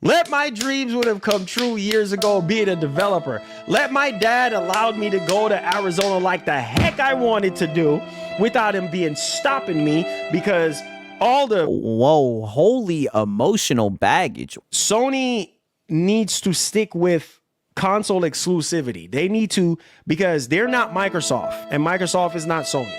Let my dreams would have come true years ago being a developer. Let my dad allowed me to go to Arizona like the heck I wanted to do without him being stopping me because all the... Whoa, holy emotional baggage. Sony needs to stick with console exclusivity. They need to, because they're not Microsoft and Microsoft is not Sony.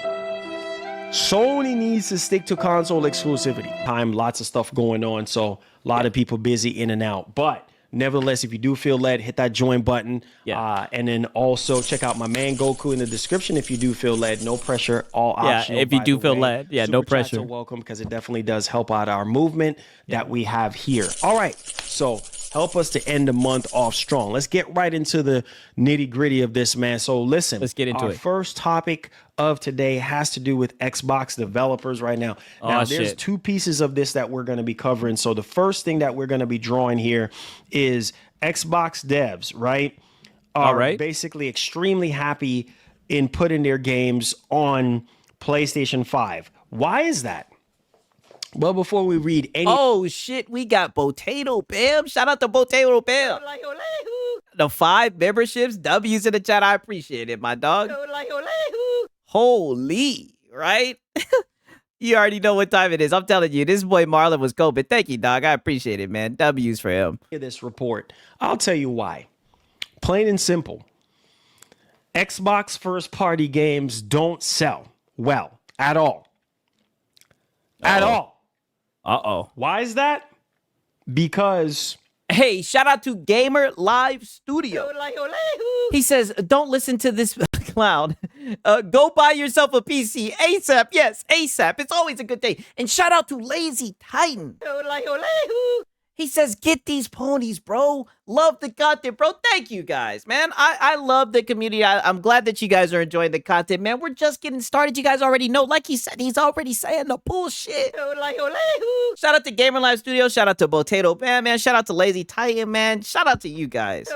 Sony needs to stick to console exclusivity. Lots of stuff going on, so a lot of people busy in and out. But nevertheless, if you do feel led, hit that join button. And then also check out my man Goku in the description if you do feel led. No pressure, all optional. If you do feel led. Yeah, no pressure. Super chats are welcome because it definitely does help out our movement that we have here. All right, so help us to end the month off strong. Let's get right into the nitty gritty of this, man. So listen, let's get into it. Our first topic of today has to do with Xbox developers right now. Now, there's two pieces of this that we're going to be covering. So the first thing that we're going to be drawing here is Xbox devs, right? Are basically extremely happy in putting their games on PlayStation 5. Why is that? Well, before we read any... Oh, shit, we got Potato Bam. Shout out to Potato Bam. The 5 memberships, W's in the chat. I appreciate it, my dog. Holy, right? You already know what time it is. I'm telling you, this boy Marlon was coping. Thank you, dog. I appreciate it, man. W's for him. This report, I'll tell you why. Plain and simple. Xbox first-party games don't sell well at all. At all. Why is that? Because... Hey, shout out to Gamer Live Studio. He says, don't listen to this clown. Go buy yourself a PC ASAP. Yes, ASAP. It's always a good day. And shout out to Lazy Titan. He says, get these ponies, bro. Love the content, bro. Thank you, guys, man. I love the community. I'm glad that you guys are enjoying the content, man. We're just getting started. You guys already know. Like he said, he's already saying the bullshit. Shout out to Gamer Live Studio. Shout out to Potato Bam, man. Shout out to Lazy Titan, man. Shout out to you guys.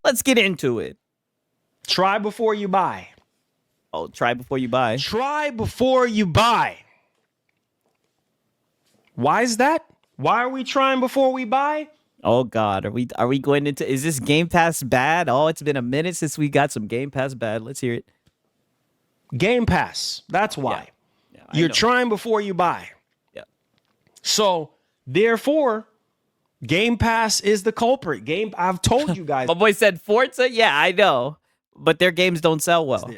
Let's get into it. Try before you buy. Oh, try before you buy. Try before you buy. Why is that? Why are we trying before we buy? Oh God, are we going into? Is this Game Pass bad? Oh, it's been a minute since we got some Game Pass bad. Let's hear it. Game Pass. That's why. You're trying before you buy. Yeah. So therefore, Game Pass is the culprit. I've told you guys. My boy said Forza. Yeah, I know, but their games don't sell well.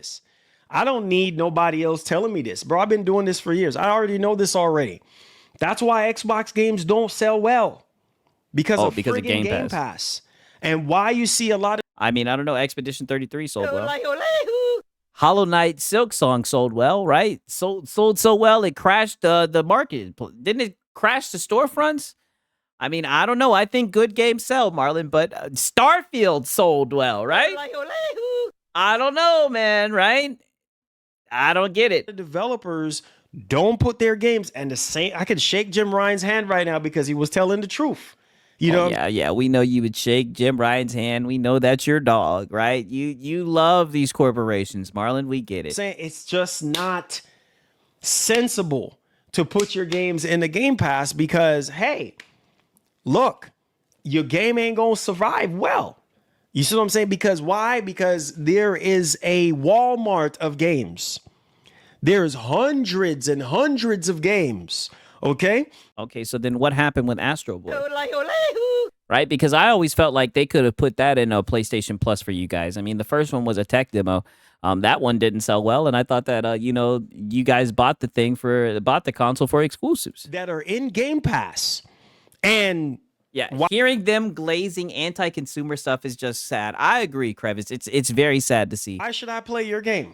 I don't need nobody else telling me this, bro. I've been doing this for years. I already know this already. That's why Xbox games don't sell well. Because of Game Pass. And why you see a lot of... I mean, I don't know. Expedition 33 sold well. Hollow Knight Silk Song sold well, right? Sold so well, it crashed the market. Didn't it crash the storefronts? I mean, I don't know. I think good games sell, Marlon, but Starfield sold well, right? I don't know, man, right? I don't get it. The developers... don't put their games and the same. I could shake Jim Ryan's hand right now because he was telling the truth. You know? Yeah. We know you would shake Jim Ryan's hand. We know that's your dog, right? You love these corporations, Marlon. We get it. Saying it's just not sensible to put your games in the Game Pass because, hey, look, your game ain't gonna survive well. You see what I'm saying? Because why? Because there is a Walmart of games. There's hundreds and hundreds of games, okay? Okay, so then what happened with Astro Boy? Right? Because I always felt like they could have put that in a PlayStation Plus for you guys. I mean, the first one was a tech demo. That one didn't sell well, and I thought that, you guys bought the console for exclusives. That are in Game Pass. And... yeah, hearing them glazing anti-consumer stuff is just sad. I agree, Crevice. It's very sad to see. Why should I play your game?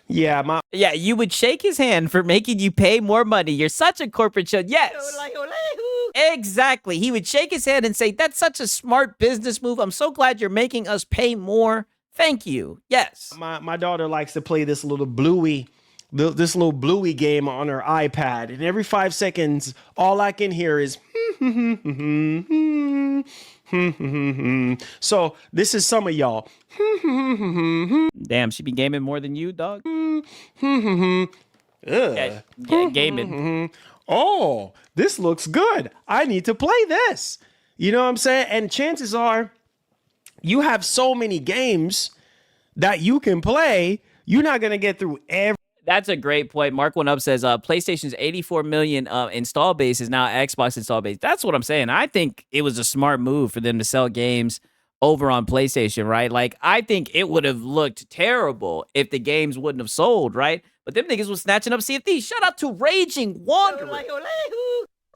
Yeah, you would shake his hand for making you pay more money. You're such a corporate show. Yes. Exactly. He would shake his hand and say, that's such a smart business move. I'm so glad you're making us pay more. Thank you. Yes. My daughter likes to play this little Bluey game on her iPad, and every 5 seconds, all I can hear is so this is some of y'all. Damn, she be gaming more than you, dog. Yeah, gaming. oh, this looks good. I need to play this. You know what I'm saying? And chances are you have so many games that you can play, you're not going to get through every. That's a great point. Mark One Up says PlayStation's 84 million install base is now Xbox install base. That's what I'm saying. I think it was a smart move for them to sell games over on PlayStation, right? Like, I think it would have looked terrible if the games wouldn't have sold, right? But them niggas was snatching up CFD. Shout out to Raging Wanderer,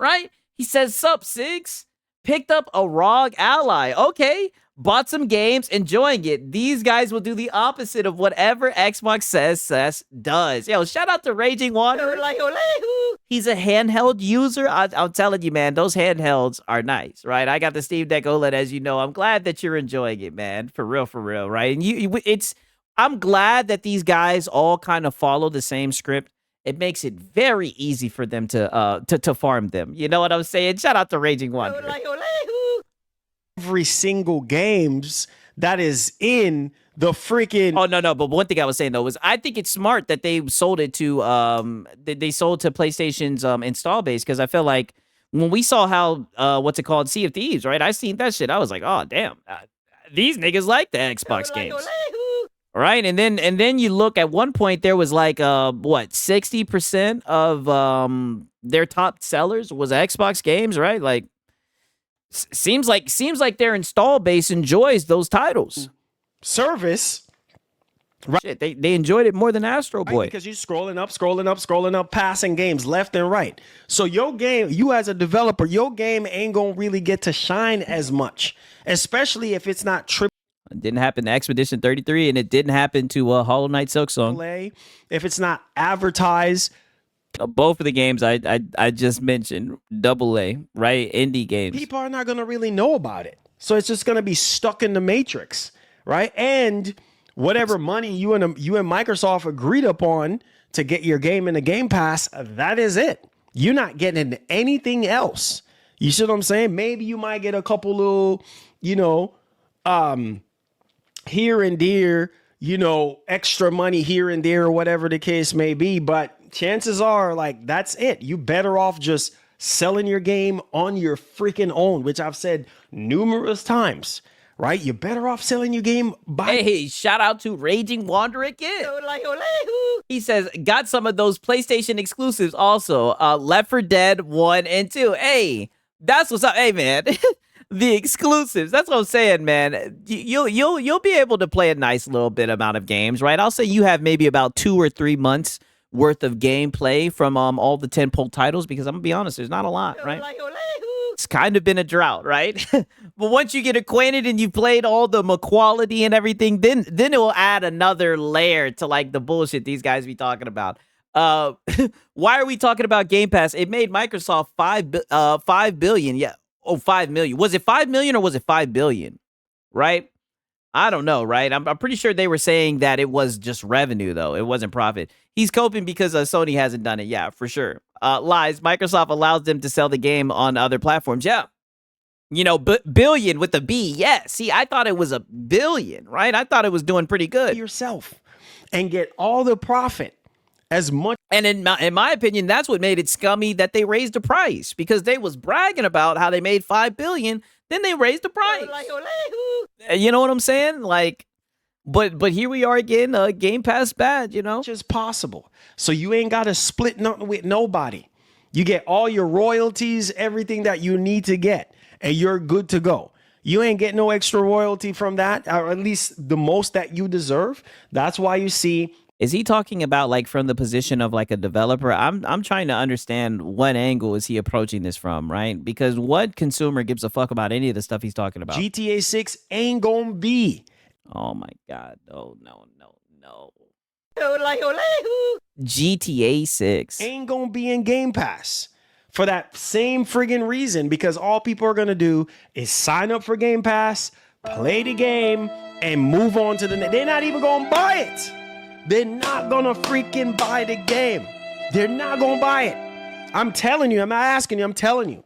right? He says, sup, Sigs? Picked up a ROG ally. Okay. Bought some games, enjoying it. These guys will do the opposite of whatever Xbox says does. Yo, shout out to Raging Wanderer. He's a handheld user. I'm telling you, man, those handhelds are nice, right? I got the Steam Deck OLED, as you know. I'm glad that you're enjoying it, man. For real, right? And I'm glad that these guys all kind of follow the same script. It makes it very easy for them to farm them. You know what I'm saying? Shout out to Raging Wanderer. Every single games that is in the freaking. Oh no, but one thing I was saying though was I think it's smart that they sold it to they sold to PlayStation's install base, because I feel like when we saw how what's it called, Sea of Thieves, right? I seen that shit. I was like, oh damn, these niggas like the Xbox games. Right, and then you look at one point, there was like 60% of their top sellers was Xbox games, right? Like seems like their install base enjoys those titles. Service. Right. Shit, they enjoyed it more than Astro Boy. Right, because you're scrolling up, passing games left and right. So your game, you as a developer, your game ain't gonna really get to shine as much, especially if it's not triple. It didn't happen to Expedition 33, and it didn't happen to Hollow Knight Silksong. If it's not advertised. Both of the games I just mentioned, AA, right? Indie games. People are not going to really know about it. So it's just going to be stuck in the matrix, right? And whatever money you and Microsoft agreed upon to get your game in the Game Pass, that is it. You're not getting anything else. You see what I'm saying? Maybe you might get a couple little, here and there, extra money here and there, or whatever the case may be. But chances are, like, that's it. You better off just selling your game on your freaking own, which I've said numerous times, right? You're better off selling your game by. Hey, shout out to Raging Wanderer again. He says, got some of those PlayStation exclusives also. Left 4 Dead 1 and 2. Hey, that's what's up. Hey, man. The exclusives. That's what I'm saying, man. You'll be able to play a nice little bit amount of games, right? I'll say you have maybe about 2 or 3 months worth of gameplay from all the 10-pole titles, because I'm gonna be honest, there's not a lot, right? It's kind of been a drought, right? But once you get acquainted and you played all the quality and everything, then it will add another layer to like the bullshit these guys be talking about. Why are we talking about Game Pass? It made Microsoft $5 billion. Yeah. Oh, 5 million. Was it 5 million or was it 5 billion? Right? I don't know, right? I'm pretty sure they were saying that it was just revenue, though. It wasn't profit. He's coping because Sony hasn't done it. Yeah, for sure. Lies. Microsoft allows them to sell the game on other platforms. Yeah. Billion with a B. Yeah. See, I thought it was a billion, right? I thought it was doing pretty good. Yourself and get all the profit as much. And in my opinion, that's what made it scummy that they raised the price, because they was bragging about how they made 5 billion. Then they raised the price. You know what I'm saying? Like, but here we are again, Game Pass bad, Just possible. So you ain't got to split nothing with nobody. You get all your royalties, everything that you need to get, and you're good to go. You ain't getting no extra royalty from that, or at least the most that you deserve. That's why you see. Is he talking about like from the position of like a developer? I'm trying to understand what angle is he approaching this from, right? Because what consumer gives a fuck about any of the stuff he's talking about? GTA 6 ain't gonna be. Oh my God. Oh, no. GTA 6 ain't gonna be in Game Pass for that same friggin' reason, because all people are gonna do is sign up for Game Pass, play the game, and move on to the next. They're not even gonna buy it. They're not gonna freaking buy the game. They're not gonna buy it. I'm telling you. I'm not asking you. I'm telling you.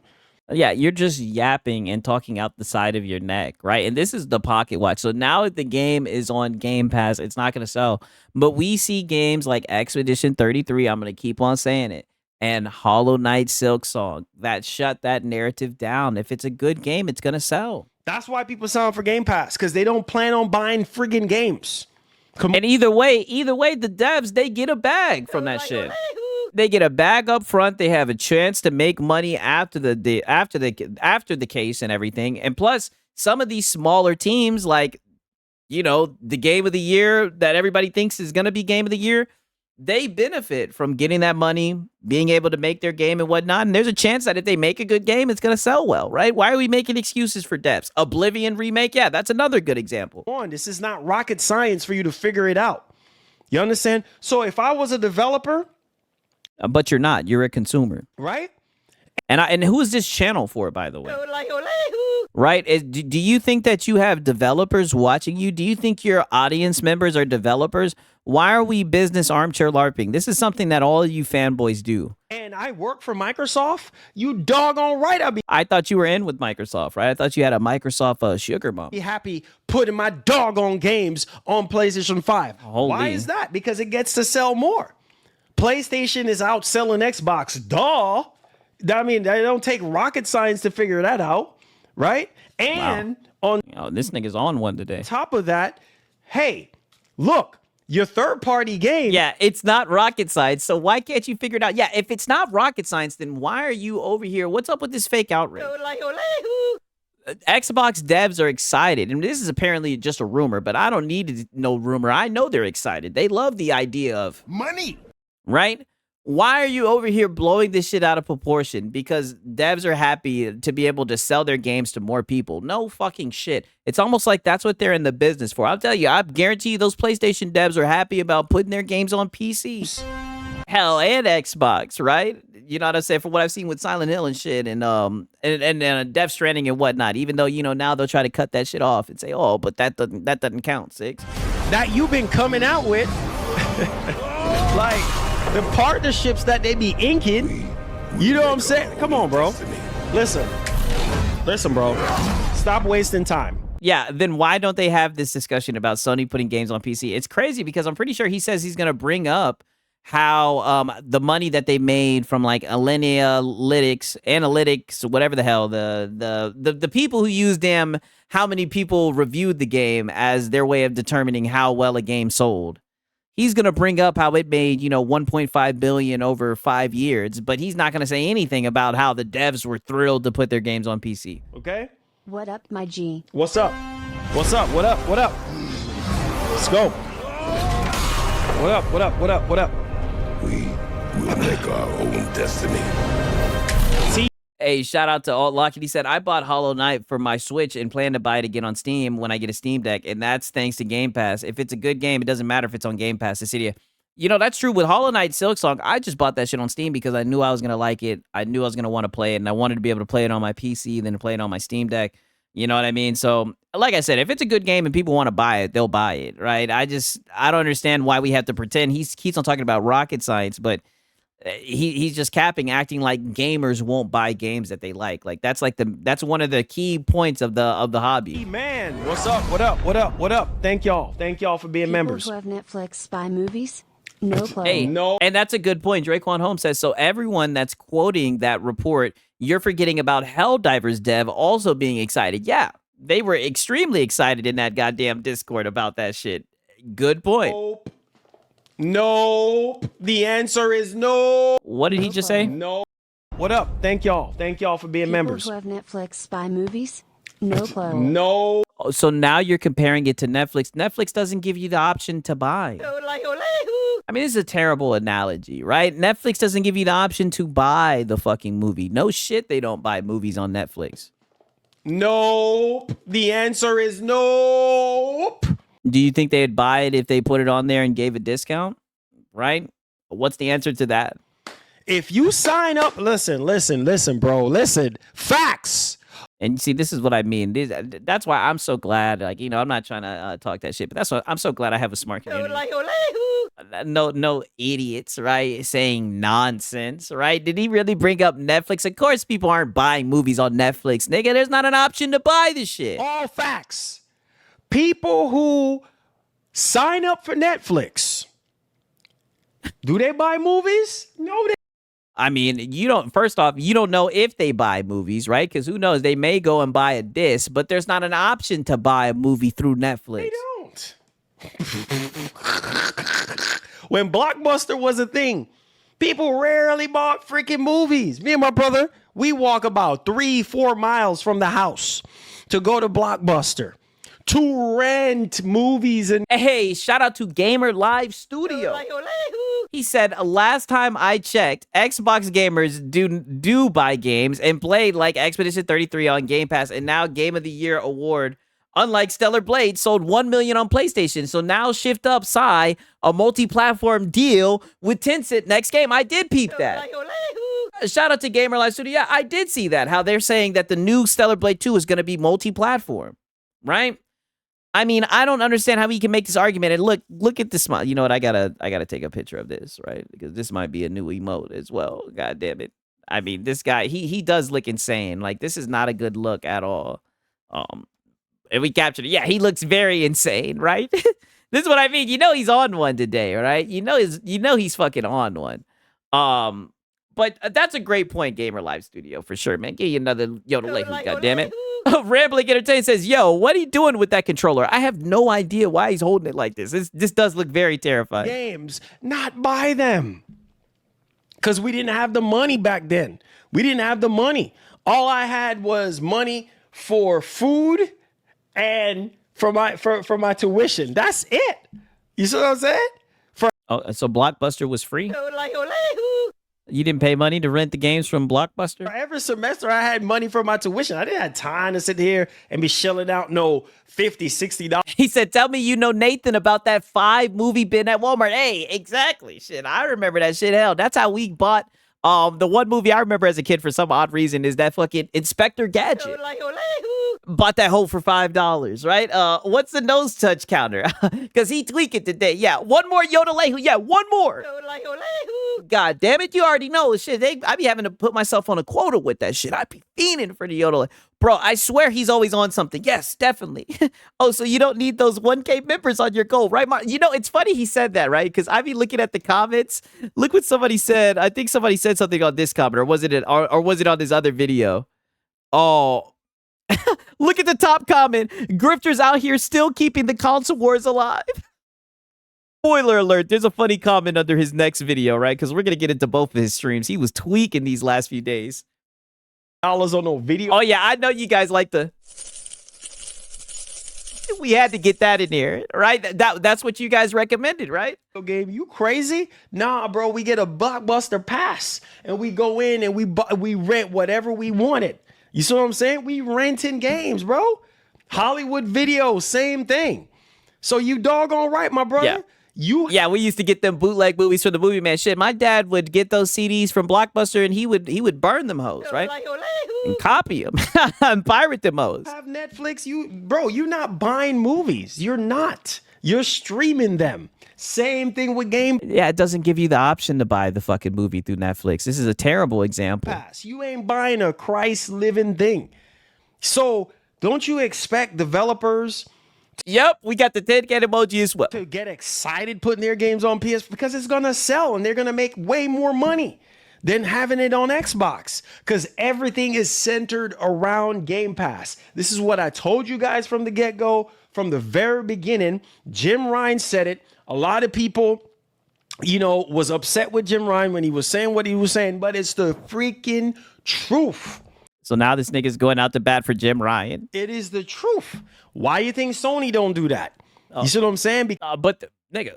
Yeah, you're just yapping and talking out the side of your neck, right? And this is the Pocket Watch. So now that the game is on Game Pass, it's not going to sell. But we see games like Expedition 33, I'm going to keep on saying it. and Hollow Knight Silk Song. That shut that narrative down. If it's a good game, it's gonna sell. That's why people sign for Game Pass, because they don't plan on buying friggin' games. And either way, the devs, they get a bag from that shit. They get a bag up front. They have a chance to make money after the case and everything. And plus, some of these smaller teams, like, you know, the game of the year that everybody thinks is gonna be game of the year, they benefit from getting that money, being able to make their game and whatnot. And there's a chance that if they make a good game, it's going to sell well, right? Why are we making excuses for devs? Oblivion remake, yeah, that's another good example. This is not rocket science for you to figure it out. You understand? So if I was a developer, but you're not. You're a consumer, right? And who is this channel for, by the way? Right? Do you think that you have developers watching you? Do you think your audience members are developers? Why are we business armchair LARPing? This is something that all of you fanboys do. And I work for Microsoft. You doggone right I thought you were in with Microsoft, right? I thought you had a Microsoft sugar mom. Be happy putting my doggone games on PlayStation 5. Holy. Why is that? Because it gets to sell more. PlayStation is out selling Xbox. Duh. I mean, they don't take rocket science to figure that out, right? And on this nigga's on one today. Top of that, hey, look, your third-party game. Yeah, it's not rocket science, so why can't you figure it out? Yeah, if it's not rocket science, then why are you over here? What's up with this fake outrage? Xbox devs are excited, and this is apparently just a rumor, but I don't need no rumor. I know they're excited. They love the idea of money, right? Why are you over here blowing this shit out of proportion? Because devs are happy to be able to sell their games to more people. No fucking shit. It's almost like that's what they're in the business for. I'll tell you, I guarantee you those PlayStation devs are happy about putting their games on PC. Hell, and Xbox, right? You know what I'm saying? From what I've seen with Silent Hill and shit, and Death Stranding and whatnot. Even though, you know, now they'll try to cut that shit off and say, oh, but that doesn't count, Six. That you've been coming out with, like the partnerships that they be inking. You know what I'm saying? Come on, bro. Listen, bro. Stop wasting time. Yeah, then why don't they have this discussion about Sony putting games on PC? It's crazy because I'm pretty sure he says he's going to bring up how the money that they made from like analytics, whatever the hell, the people who used them, how many people reviewed the game as their way of determining how well a game sold. He's going to bring up how it made, you know, 1.5 billion over 5 years, but he's not going to say anything about how the devs were thrilled to put their games on PC. Okay? What up, my G? What's up? What's up? What up? What up? Let's go. What up? What up? What up? What up? We will make our own destiny. Hey, shout out to Alt Lockett. He said, I bought Hollow Knight for my Switch and plan to buy it again on Steam when I get a Steam Deck, and that's thanks to Game Pass. If it's a good game, it doesn't matter if it's on Game Pass. You know, that's true with Hollow Knight Silksong. I just bought that shit on Steam because I knew I was going to like it. I knew I was going to want to play it, and I wanted to be able to play it on my PC, then play it on my Steam Deck. You know what I mean? So, like I said, if it's a good game and people want to buy it, they'll buy it, right? I don't understand why we have to pretend. He keeps on talking about rocket science, but he's just capping, acting like gamers won't buy games that they like. Like that's one of the key points of the hobby. Hey man, what's up? What up? What up? What up? Thank y'all for being members. People who have Netflix spy movies. No clue. Hey, no. And that's a good point. Draquan Holmes says, so everyone that's quoting that report, you're forgetting about Helldivers dev also being excited. Yeah, they were extremely excited in that goddamn Discord about that shit. Good point. Nope. Nope. The answer is no. What did he just say? No. What up? Thank y'all for being members. People who have Netflix spy movies. No clue. No. Oh, so now you're comparing it to Netflix. Netflix doesn't give you the option to buy. I mean, this is a terrible analogy, right? Netflix doesn't give you the option to buy the fucking movie. No shit, they don't buy movies on Netflix. Nope. The answer is nope. Do you think they'd buy it if they put it on there and gave a discount? Right? What's the answer to that? If you sign up, listen, bro. Listen. Facts. And see, this is what I mean. That's why I'm so glad. Like, you know, I'm not trying to talk that shit, but that's why I'm so glad I have a smart community. No idiots, right? Saying nonsense, right? Did he really bring up Netflix? Of course, people aren't buying movies on Netflix, nigga. There's not an option to buy this shit. All facts. People who sign up for Netflix, do they buy movies? No, they. I mean, first off, you don't know if they buy movies, right? Because who knows? They may go and buy a disc, but there's not an option to buy a movie through Netflix. They don't. When Blockbuster was a thing, people rarely bought freaking movies. Me and my brother, we walk about 3-4 miles from the house to go to Blockbuster to rent movies. And Hey, shout out to Gamer Live Studio. He said, last time I checked, Xbox gamers do buy games and played like Expedition 33 on Game Pass, and now Game of the Year award. Unlike Stellar Blade, sold 1 million on PlayStation. So now shift up, Psy, a multi-platform deal with Tencent next game. I did peep that. Shout out to Gamer Live Studio. Yeah, I did see that. How they're saying that the new Stellar Blade 2 is going to be multi-platform, right? I mean, I don't understand how we can make this argument. And look at this smile. You know what? I gotta take a picture of this, right? Because this might be a new emote as well. God damn it. I mean, this guy, he does look insane. Like, this is not a good look at all. And we captured it. Yeah, he looks very insane, right? This is what I mean. You know he's on one today, right? You know he's fucking on one. But that's a great point, Gamer Live Studio, for sure, man. Give you another yodel, God damn it. Rambling Entertainment says, yo, what are you doing with that controller? I have no idea why he's holding it like this. This does look very terrifying. games, not buy them. Because we didn't have the money back then. We didn't have the money. All I had was money for food and for my tuition. That's it. You see what I'm saying? Oh, so Blockbuster was free? You didn't pay money to rent the games from Blockbuster? Every semester I had money for my tuition. I didn't have time to sit here and be shelling out no $50, $60. He said, tell me you know Nathan about that 5 movie bin at Walmart. Hey, exactly. Shit, I remember that shit. Hell, that's how we bought the one movie I remember as a kid for some odd reason is that fucking Inspector Gadget. Bought that hoe for $5, right? What's the nose touch counter? Because he tweaked it today. Yeah, one more Yodelehu. Yeah, one more. God damn it, you already know. Shit, I be having to put myself on a quota with that shit. I be fiending for the Yodel. Bro, I swear he's always on something. Yes, definitely. Oh, so you don't need those 1K members on your goal, right? You know, it's funny he said that, right? Because I be looking at the comments. Look what somebody said. I think somebody said something on this comment, or was it on this other video? Oh, look at the top comment. Grifters out here still keeping the console wars alive. Spoiler alert, there's a funny comment under his next video, right? Because we're going to get into both of his streams. He was tweaking these last few days. Dollars on no video. Oh, yeah, I know you guys like the... We had to get that in here, right? That's what you guys recommended, right? Game, you crazy? Nah, bro, we get a Blockbuster pass and we go in and we rent whatever we wanted. You see what I'm saying? We renting games, bro. Hollywood Video, same thing. So you doggone right, my brother. Yeah, we used to get them bootleg movies from the movie, man. Shit, my dad would get those CDs from Blockbuster and he would burn them hoes, right? And copy them and pirate them hoes. Have Netflix, you're not buying movies. You're not. You're streaming them. Same thing with Game Yeah, it doesn't give you the option to buy the fucking movie through Netflix. This is a terrible example. Pass. You ain't buying a Christ living thing. So don't you expect developers Yep, we got the 10K emoji as well. to get excited putting their games on PS because it's going to sell and they're going to make way more money than having it on Xbox because everything is centered around Game Pass. This is what I told you guys from the get-go, from the very beginning. Jim Ryan said it. A lot of people, was upset with Jim Ryan when he was saying what he was saying, but it's the freaking truth. So now this nigga's going out to bat for Jim Ryan. It is the truth. Why you think Sony don't do that? You see what I'm saying? Nigga.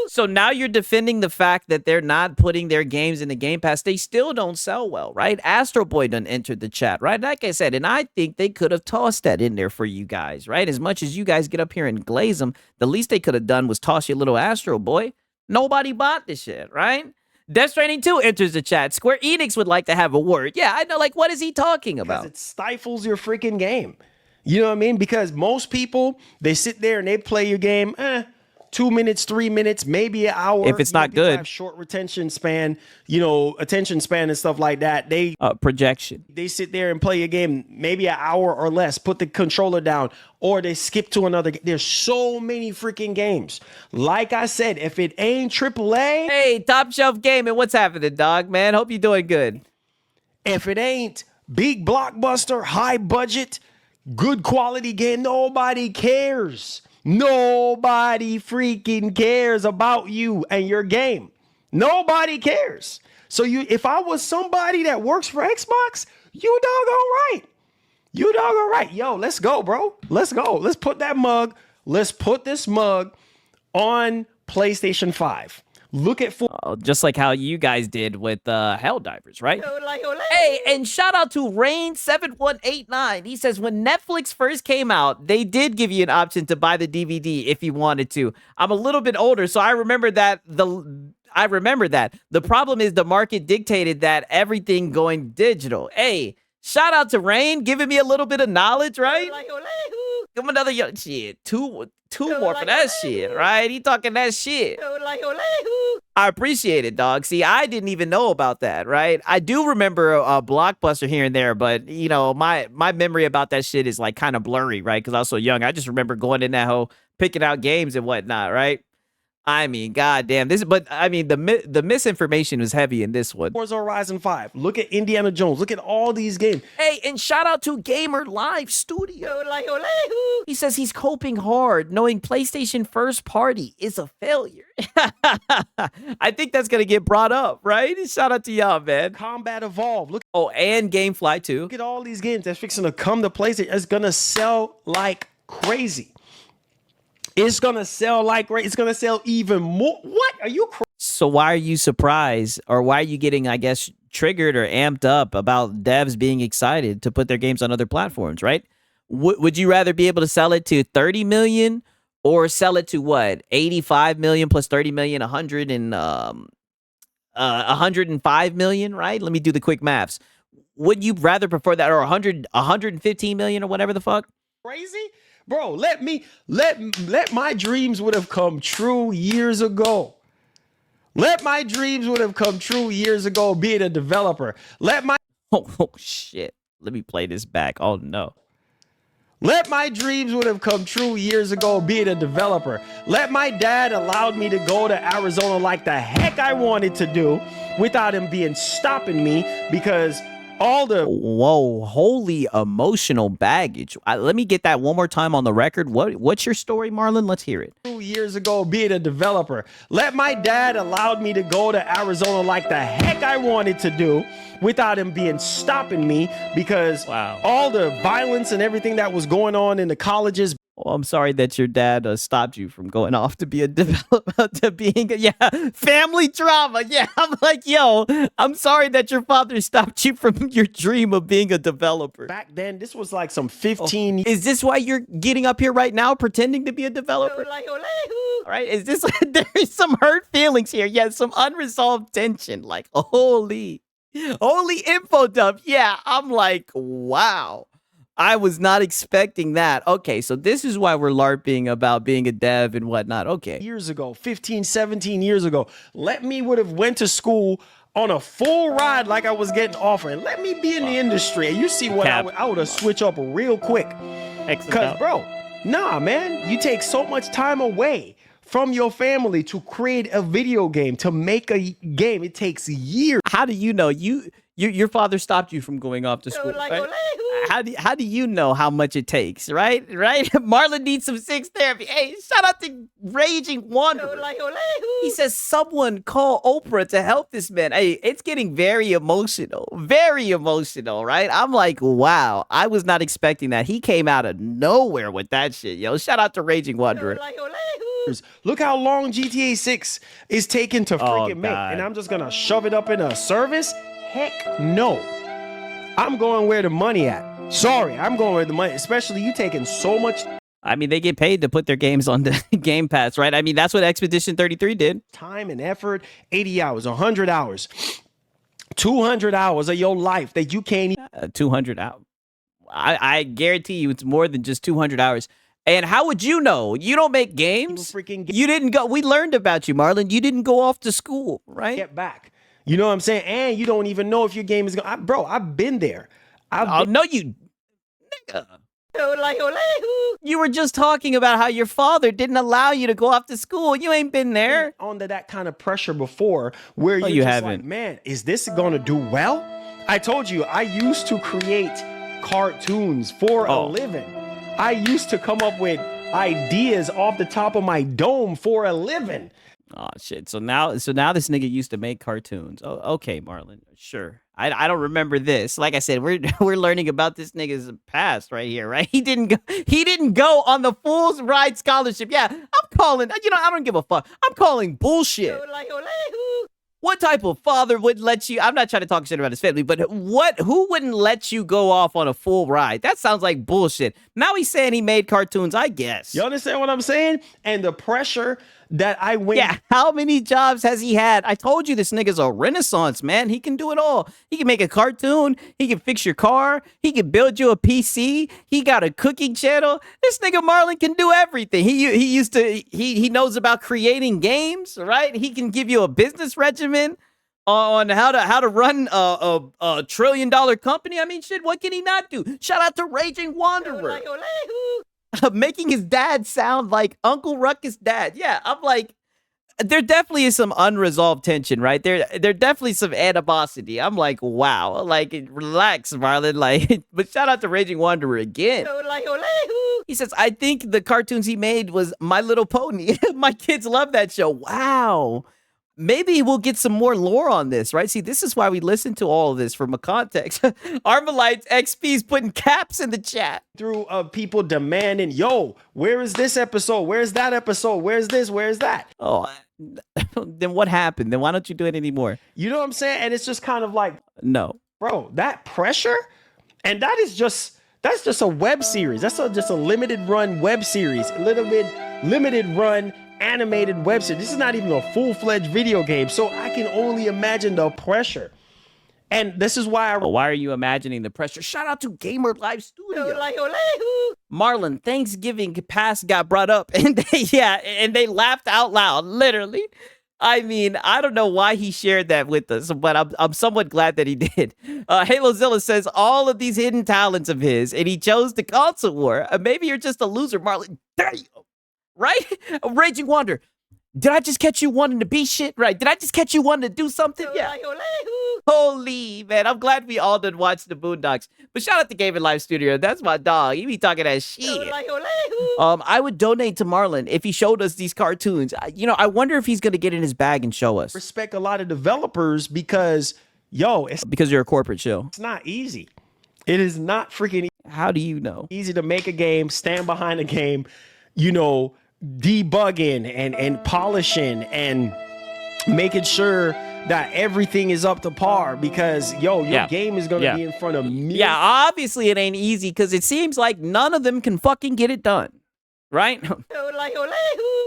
So now you're defending the fact that they're not putting their games in the Game Pass. They still don't sell well, right? Astro Boy done entered the chat, right? Like I said, and I think they could have tossed that in there for you guys, right? As much as you guys get up here and glaze them, the least they could have done was toss you a little Astro Boy. Nobody bought this shit, right? Death Stranding 2 enters the chat. Square Enix would like to have a word. Yeah, I know. Like, what is he talking about? Because it stifles your freaking game. You know what I mean? Because most people, they sit there and they play your game. 2 minutes, 3 minutes, maybe an hour. If it's not people good. have short retention span, attention span and stuff like that. Projection. They sit there and play a game maybe an hour or less, put the controller down, or they skip to another game. There's so many freaking games. Like I said, if it ain't AAA, Hey, Top Shelf Gaming, what's happening, dog, man? Hope you're doing good. if it ain't big blockbuster, high budget, good quality game, nobody cares. Nobody freaking cares about you and your game. Nobody cares. So if I was somebody that works for Xbox, you doggone right. You doggone right. Yo, let's go, bro. Let's go. Let's put this mug on PlayStation 5. Look at Just like how you guys did with Helldivers, right? Hey, and shout out to Rain7189. He says, when Netflix first came out, they did give you an option to buy the DVD if you wanted to. I'm a little bit older, so I remember that. The problem is the market dictated that everything going digital. Hey, shout out to Rain, giving me a little bit of knowledge, right? Give him another shit. Two more for that shit, right? He talking that shit. I appreciate it, dog. See, I didn't even know about that, right? I do remember a Blockbuster here and there, but my memory about that shit is like kind of blurry, right? Because I was so young. I just remember going in that hole, picking out games and whatnot, right? I mean, goddamn, the misinformation was heavy in this one. Forza Horizon 5. Look at Indiana Jones. Look at all these games. Hey, and shout out to Gamer Live Studio. He says he's coping hard, knowing PlayStation first party is a failure. I think that's gonna get brought up, right? Shout out to y'all, man. Combat Evolve. Look. Oh, and GameFly too. Look at all these games that's fixing to come to PlayStation. It's gonna sell like crazy. It's gonna sell like crazy. It's gonna sell even more. What are you? So why are you surprised, or why are you getting, I guess, triggered or amped up about devs being excited to put their games on other platforms, right? Would you rather be able to sell it to 30 million or sell it to what? 85 million plus 30 million, 105 million, right? Let me do the quick maths. Would you rather prefer that, or 115 million or whatever the fuck? Crazy? Bro, let my dreams would have come true years ago. Let my dreams would have come true years ago being a developer. Oh shit. Let me play this back. Oh no. Let my dreams would have come true years ago being a developer. Let my dad allowed me to go to Arizona like the heck I wanted to do without him stopping me, because whoa, holy emotional baggage. Let me get that one more time on the record. What's your story, Marlon? Let's hear it. 2 years ago being a developer. Let my dad allowed me to go to Arizona like the heck I wanted to do without him stopping me, because all the violence and everything that was going on in the colleges. Oh, I'm sorry that your dad stopped you from going off to be a developer, to being family drama. Yeah, I'm like, yo, I'm sorry that your father stopped you from your dream of being a developer. Back then, this was like some 15. Is this why you're getting up here right now, pretending to be a developer? All right, is this, there's some hurt feelings here. Yeah, some unresolved tension. Like, holy info dump. Yeah, I'm like, wow. I was not expecting that. Okay, so this is why we're LARPing about being a dev and whatnot. Okay. Years ago, 15, 17 years ago, let me would have went to school on a full ride like I was getting offered. And let me be in the industry. And you see what I would have switched up real quick. Because, bro, nah, man, you take so much time away from your family to create a video game, to make a game. It takes years. How do you know? Your father stopped you from going off to school, right? How do you know how much it takes, right? Marlon needs some six therapy. Hey, shout out to Raging Wanderer. He says, someone call Oprah to help this man. Hey, it's getting very emotional, right? I'm like, wow, I was not expecting that. He came out of nowhere with that shit, yo. Shout out to Raging Wanderer. Look how long GTA 6 is taking to freaking make. And I'm just going to shove it up in a service? Heck no. I'm going where the money at. Sorry, I'm going where the money, especially you taking so much. I mean, they get paid to put their games on the Game Pass, right? I mean, that's what Expedition 33 did. Time and effort, 80 hours, 100 hours, 200 hours of your life that you can't 200 hours. I guarantee you it's more than just 200 hours. And how would you know? You don't make games. Freaking You didn't go. We learned about you, Marlon. You didn't go off to school, right? get back. You know what I'm saying? And you don't even know if your game is going. Bro, I've been there. Oh no, you nigga. You were just talking about how your father didn't allow you to go off to school. You ain't been there. Under that kind of pressure before, where you just haven't. like, man, is this gonna do well? I told you, I used to create cartoons for a living. I used to come up with ideas off the top of my dome for a living. Oh shit! So now this nigga used to make cartoons. Oh, okay, Marlon. Sure. I don't remember this. Like I said, we're learning about this nigga's past right here, right? He didn't go on the Fool's Ride Scholarship. Yeah, I'm calling. You know, I don't give a fuck. I'm calling bullshit. What type of father would let you? I'm not trying to talk shit about his family, but who wouldn't let you go off on a full ride? That sounds like bullshit. Now he's saying he made cartoons, I guess. You understand what I'm saying? And the pressure that I went. Yeah, how many jobs has he had? I told you this nigga's a renaissance, man. He can do it all. He can make a cartoon. He can fix your car. He can build you a PC. He got a cooking channel. This nigga Marlon can do everything. He knows about creating games, right? He can give you a business regimen on how to run a $1 trillion company. I mean, shit, what can he not do? Shout out to Raging Wanderer. Making his dad sound like Uncle Ruckus' dad. Yeah, I'm like, there definitely is some unresolved tension, right? There definitely some animosity. I'm like, wow, like, relax, Marlon. Like, but shout out to Raging Wanderer again. He says, I think the cartoons he made was My Little Pony. My kids love that show. Wow. Maybe we'll get some more lore on this, right? See, this is why we listen to all of this from a context. Armalite XP's putting caps in the chat. Through people demanding, yo, where is this episode? Where's that episode? Where's this? Where's that? Oh, then what happened? Then why don't you do it anymore? You know what I'm saying? And it's just kind of like, no, bro, that pressure, and that's just a web series. That's just a limited run web series, a little bit limited run animated web series. This is not even a full-fledged video game, so I can only imagine the pressure. And this is why why are you imagining the pressure? Shout out to Gamer Live Studio. Marlon, Thanksgiving past got brought up, and they laughed out loud, literally. I mean, I don't know why he shared that with us, but I'm somewhat glad that he did. Halozilla says all of these hidden talents of his, and he chose the console war. Maybe you're just a loser, Marlon. Damn. Right? Raging Wander. Did I just catch you wanting to be shit? Right. Did I just catch you wanting to do something? Yeah. Holy, man. I'm glad we all did watch the Boondocks. But shout out to Gaming Live Studio. That's my dog. He be talking that shit. I would donate to Marlon if he showed us these cartoons. I wonder if he's going to get in his bag and show us. Respect a lot of developers because, it's because you're a corporate show. It's not easy. It is not freaking easy. How do you know? Easy to make a game, stand behind a game, debugging and polishing and making sure that everything is up to par because your game is going to be in front of me. Yeah, obviously it ain't easy because it seems like none of them can fucking get it done, right?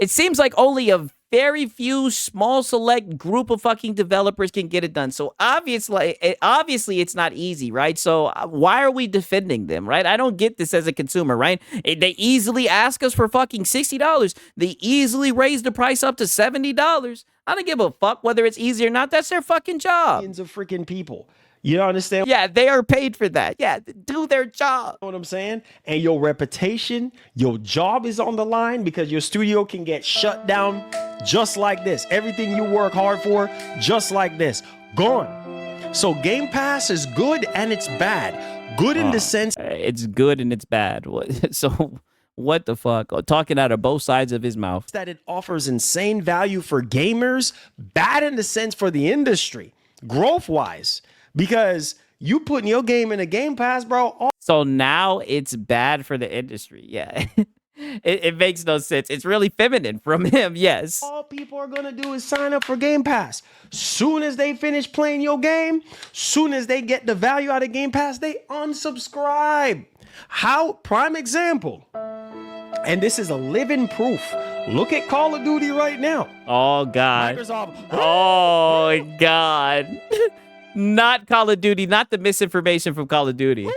It seems like only a very few small select group of fucking developers can get it done. So obviously it's not easy, right? So why are we defending them, right? I don't get this as a consumer, right? They easily ask us for fucking $60. They easily raise the price up to $70. I don't give a fuck whether it's easy or not. That's their fucking job. Millions of freaking people. You don't understand? Yeah, they are paid for that. Yeah, do their job. You know what I'm saying? And your reputation, your job is on the line because your studio can get shut down just like this. Everything you work hard for, just like this, gone. So Game Pass is good and it's bad. Good in the sense... It's good and it's bad. So... What the fuck? Talking out of both sides of his mouth. That it offers insane value for gamers, bad in the sense for the industry, growth-wise. Because you putting your game in a Game Pass, bro. So now it's bad for the industry. Yeah. it makes no sense. It's really feminine from him. Yes. All people are going to do is sign up for Game Pass. Soon as they finish playing your game, soon as they get the value out of Game Pass, they unsubscribe. Prime example. And this is a living proof. Look at Call of Duty right now. Oh, God. Microsoft. Oh, God. Not Call of Duty, not the misinformation from Call of Duty.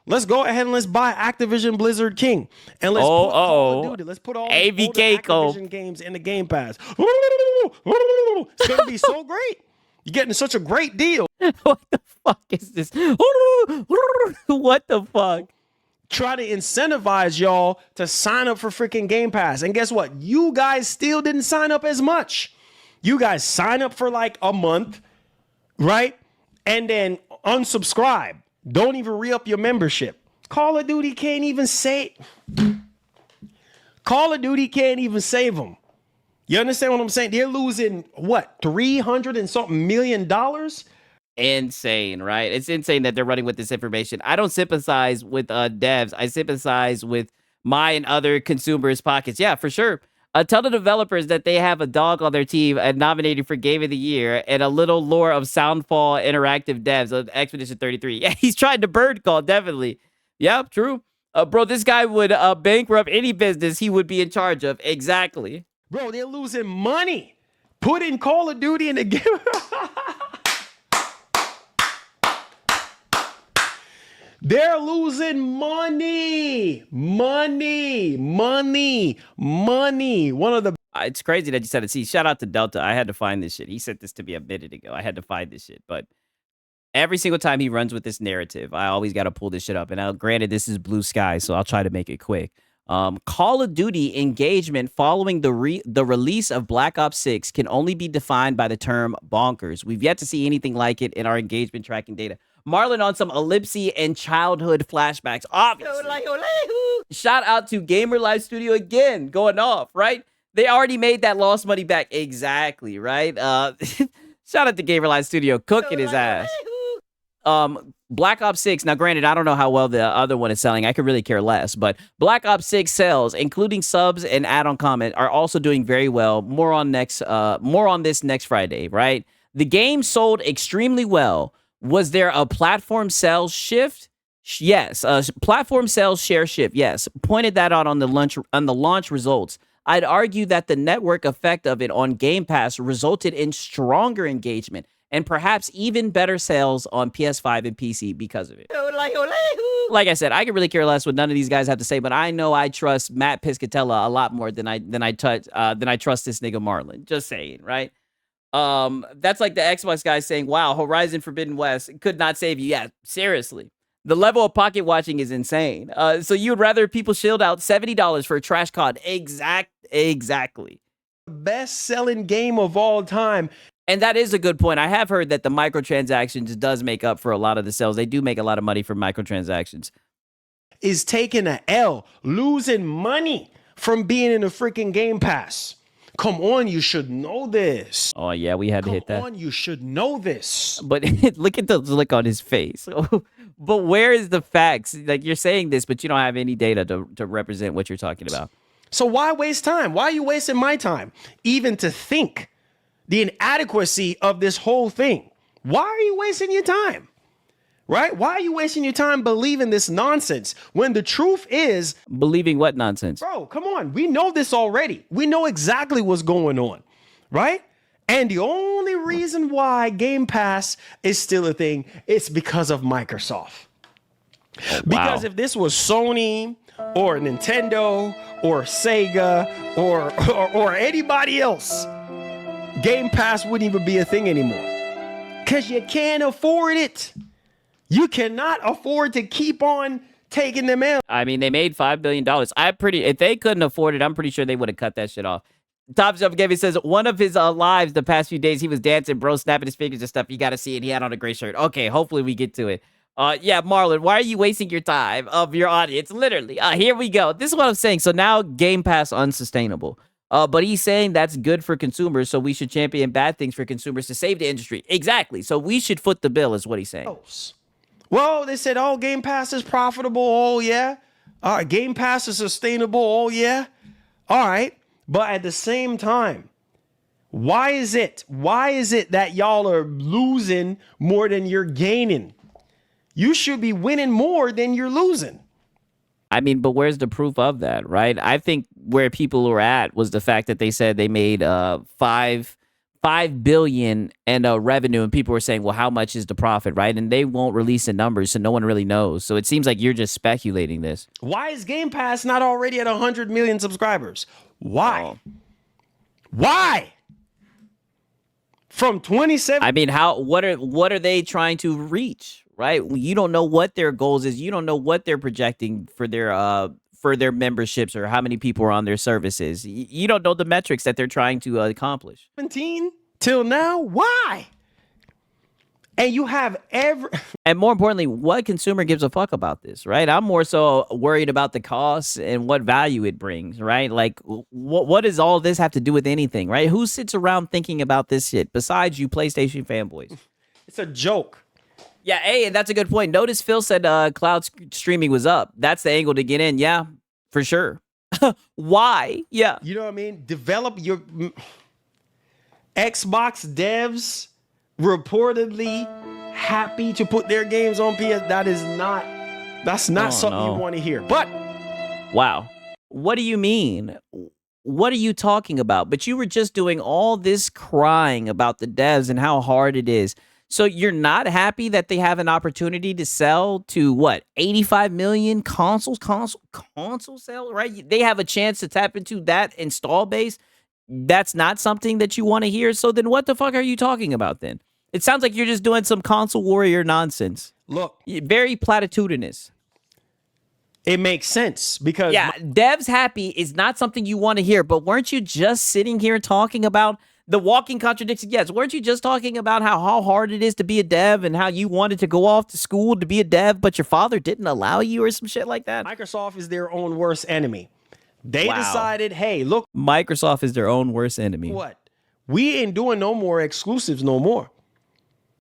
Let's go ahead and let's buy Activision Blizzard King. And let's put Call of Duty. Let's put all these older ABK code. Activision games in the Game Pass. It's going to be so great. You're getting such a great deal. What the fuck is this? What the fuck? Try to incentivize y'all to sign up for freaking Game Pass. And guess what? You guys still didn't sign up as much. You guys sign up for like a month, right? And then unsubscribe. Don't even re-up your membership. Call of Duty can't even save. Call of Duty can't even save them. You understand what I'm saying? They're losing what, $300 and something million? Insane, right? It's insane that they're running with this information. I don't sympathize with devs. I sympathize with my and other consumers' pockets. Yeah, for sure. Tell the developers that they have a dog on their team and nominated for Game of the Year and a little lore of Soundfall Interactive devs of Expedition 33. Yeah, he's trying to bird call, definitely. Yeah, true. Bro, this guy would bankrupt any business he would be in charge of. Exactly. Bro, they're losing money. Put in Call of Duty in the game. They're losing money. One of the It's crazy that you said it. See, shout out to Delta. I had to find this shit. He sent this to me a minute ago. I had to find this shit. But every single time he runs with this narrative, I always got to pull this shit up. And now, granted, this is blue sky, so I'll try to make it quick. Call of Duty engagement following the release of Black Ops 6 can only be defined by the term bonkers. We've yet to see anything like it in our engagement tracking data. Marlon on some ellipsy and childhood flashbacks, obviously. Shout out to Gamer Life Studio again, going off, right? They already made that lost money back. Exactly, right? Shout out to Gamer Life Studio, cooking his ass. Black Ops 6, now granted, I don't know how well the other one is selling. I could really care less, but Black Ops 6 sales, including subs and add-on comment, are also doing very well. More on this next Friday, right? The game sold extremely well. Was there a platform sales shift? Yes. Platform sales share shift. Yes. Pointed that out on the launch results. I'd argue that the network effect of it on Game Pass resulted in stronger engagement and perhaps even better sales on PS5 and PC because of it. Like I said, I could really care less what none of these guys have to say, but I know I trust Matt Piscatella a lot more than I trust this nigga Marlon. Just saying, right? That's like the Xbox guy saying, wow, Horizon Forbidden West could not save you. Yeah, seriously. The level of pocket watching is insane. So you would rather people shield out $70 for a trash COD? Exactly. Best selling game of all time. And that is a good point. I have heard that the microtransactions does make up for a lot of the sales. They do make a lot of money from microtransactions. Is taking a L, losing money from being in a freaking Game Pass. Come on, you should know this. Oh, yeah, we had to hit that. Come on, you should know this. But look at the look on his face. But where is the facts? Like, you're saying this, but you don't have any data to represent what you're talking about. So why waste time? Why are you wasting my time? Even to think the inadequacy of this whole thing. Why are you wasting your time? Right? Why are you wasting your time believing this nonsense when the truth is... Believing what nonsense? Bro, come on. We know this already. We know exactly what's going on, right? And the only reason why Game Pass is still a thing is because of Microsoft. Oh, wow. Because if this was Sony or Nintendo or Sega or anybody else, Game Pass wouldn't even be a thing anymore. Because you can't afford it. You cannot afford to keep on taking them out. I mean, they made $5 billion. If they couldn't afford it, I'm pretty sure they would have cut that shit off. Top Shelf Gavin says one of his lives the past few days, he was dancing, bro, snapping his fingers and stuff. You got to see it. He had on a gray shirt. Okay, hopefully we get to it. Yeah, Marlon, why are you wasting your time of your audience? Literally. Here we go. This is what I'm saying. So now Game Pass unsustainable. But he's saying that's good for consumers, so we should champion bad things for consumers to save the industry. Exactly. So we should foot the bill is what he's saying. Well, they said, oh, Game Pass is profitable. Oh, yeah. Game Pass is sustainable. Oh, yeah. All right. But at the same time, why is it that y'all are losing more than you're gaining? You should be winning more than you're losing. I mean, but where's the proof of that, right? I think where people were at was the fact that they said they made $5 $5 billion and revenue, and people were saying, well, how much is the profit, right? And they won't release the numbers, so no one really knows. So it seems like you're just speculating this. Why is Game Pass not already at 100 million subscribers? Why? Oh. Why? From 27. I mean, what are they trying to reach, right? You don't know what their goals is. You don't know what they're projecting for their memberships or how many people are on their services. You don't know the metrics that they're trying to accomplish. 17 till now. Why? And you have And more importantly, what consumer gives a fuck about this, right? I'm more so worried about the costs and what value it brings, right? Like, what does all this have to do with anything, right? Who sits around thinking about this shit besides you PlayStation fanboys? It's a joke. Yeah, hey, that's a good point. Notice Phil said cloud streaming was up. That's the angle to get in. Yeah, for sure. Why? Yeah. You know what I mean? Develop your Xbox devs reportedly happy to put their games on PS. That's not something you want to hear. But wow. What do you mean? What are you talking about? But you were just doing all this crying about the devs and how hard it is. So you're not happy that they have an opportunity to sell to what, 85 million console sales, right? They have a chance to tap into that install base. That's not something that you want to hear. So then what the fuck are you talking about then? It sounds like you're just doing some console warrior nonsense. look, Very platitudinous. it makes sense because Yeah, devs happy is not something you want to hear, but weren't you just sitting here talking about the walking contradiction? Yes, weren't you just talking about how hard it is to be a dev and how you wanted to go off to school to be a dev, but your father didn't allow you or some shit like that? Microsoft is their own worst enemy. They Wow. decided, hey, look Microsoft is their own worst enemy. what? We ain't doing no more exclusives no more.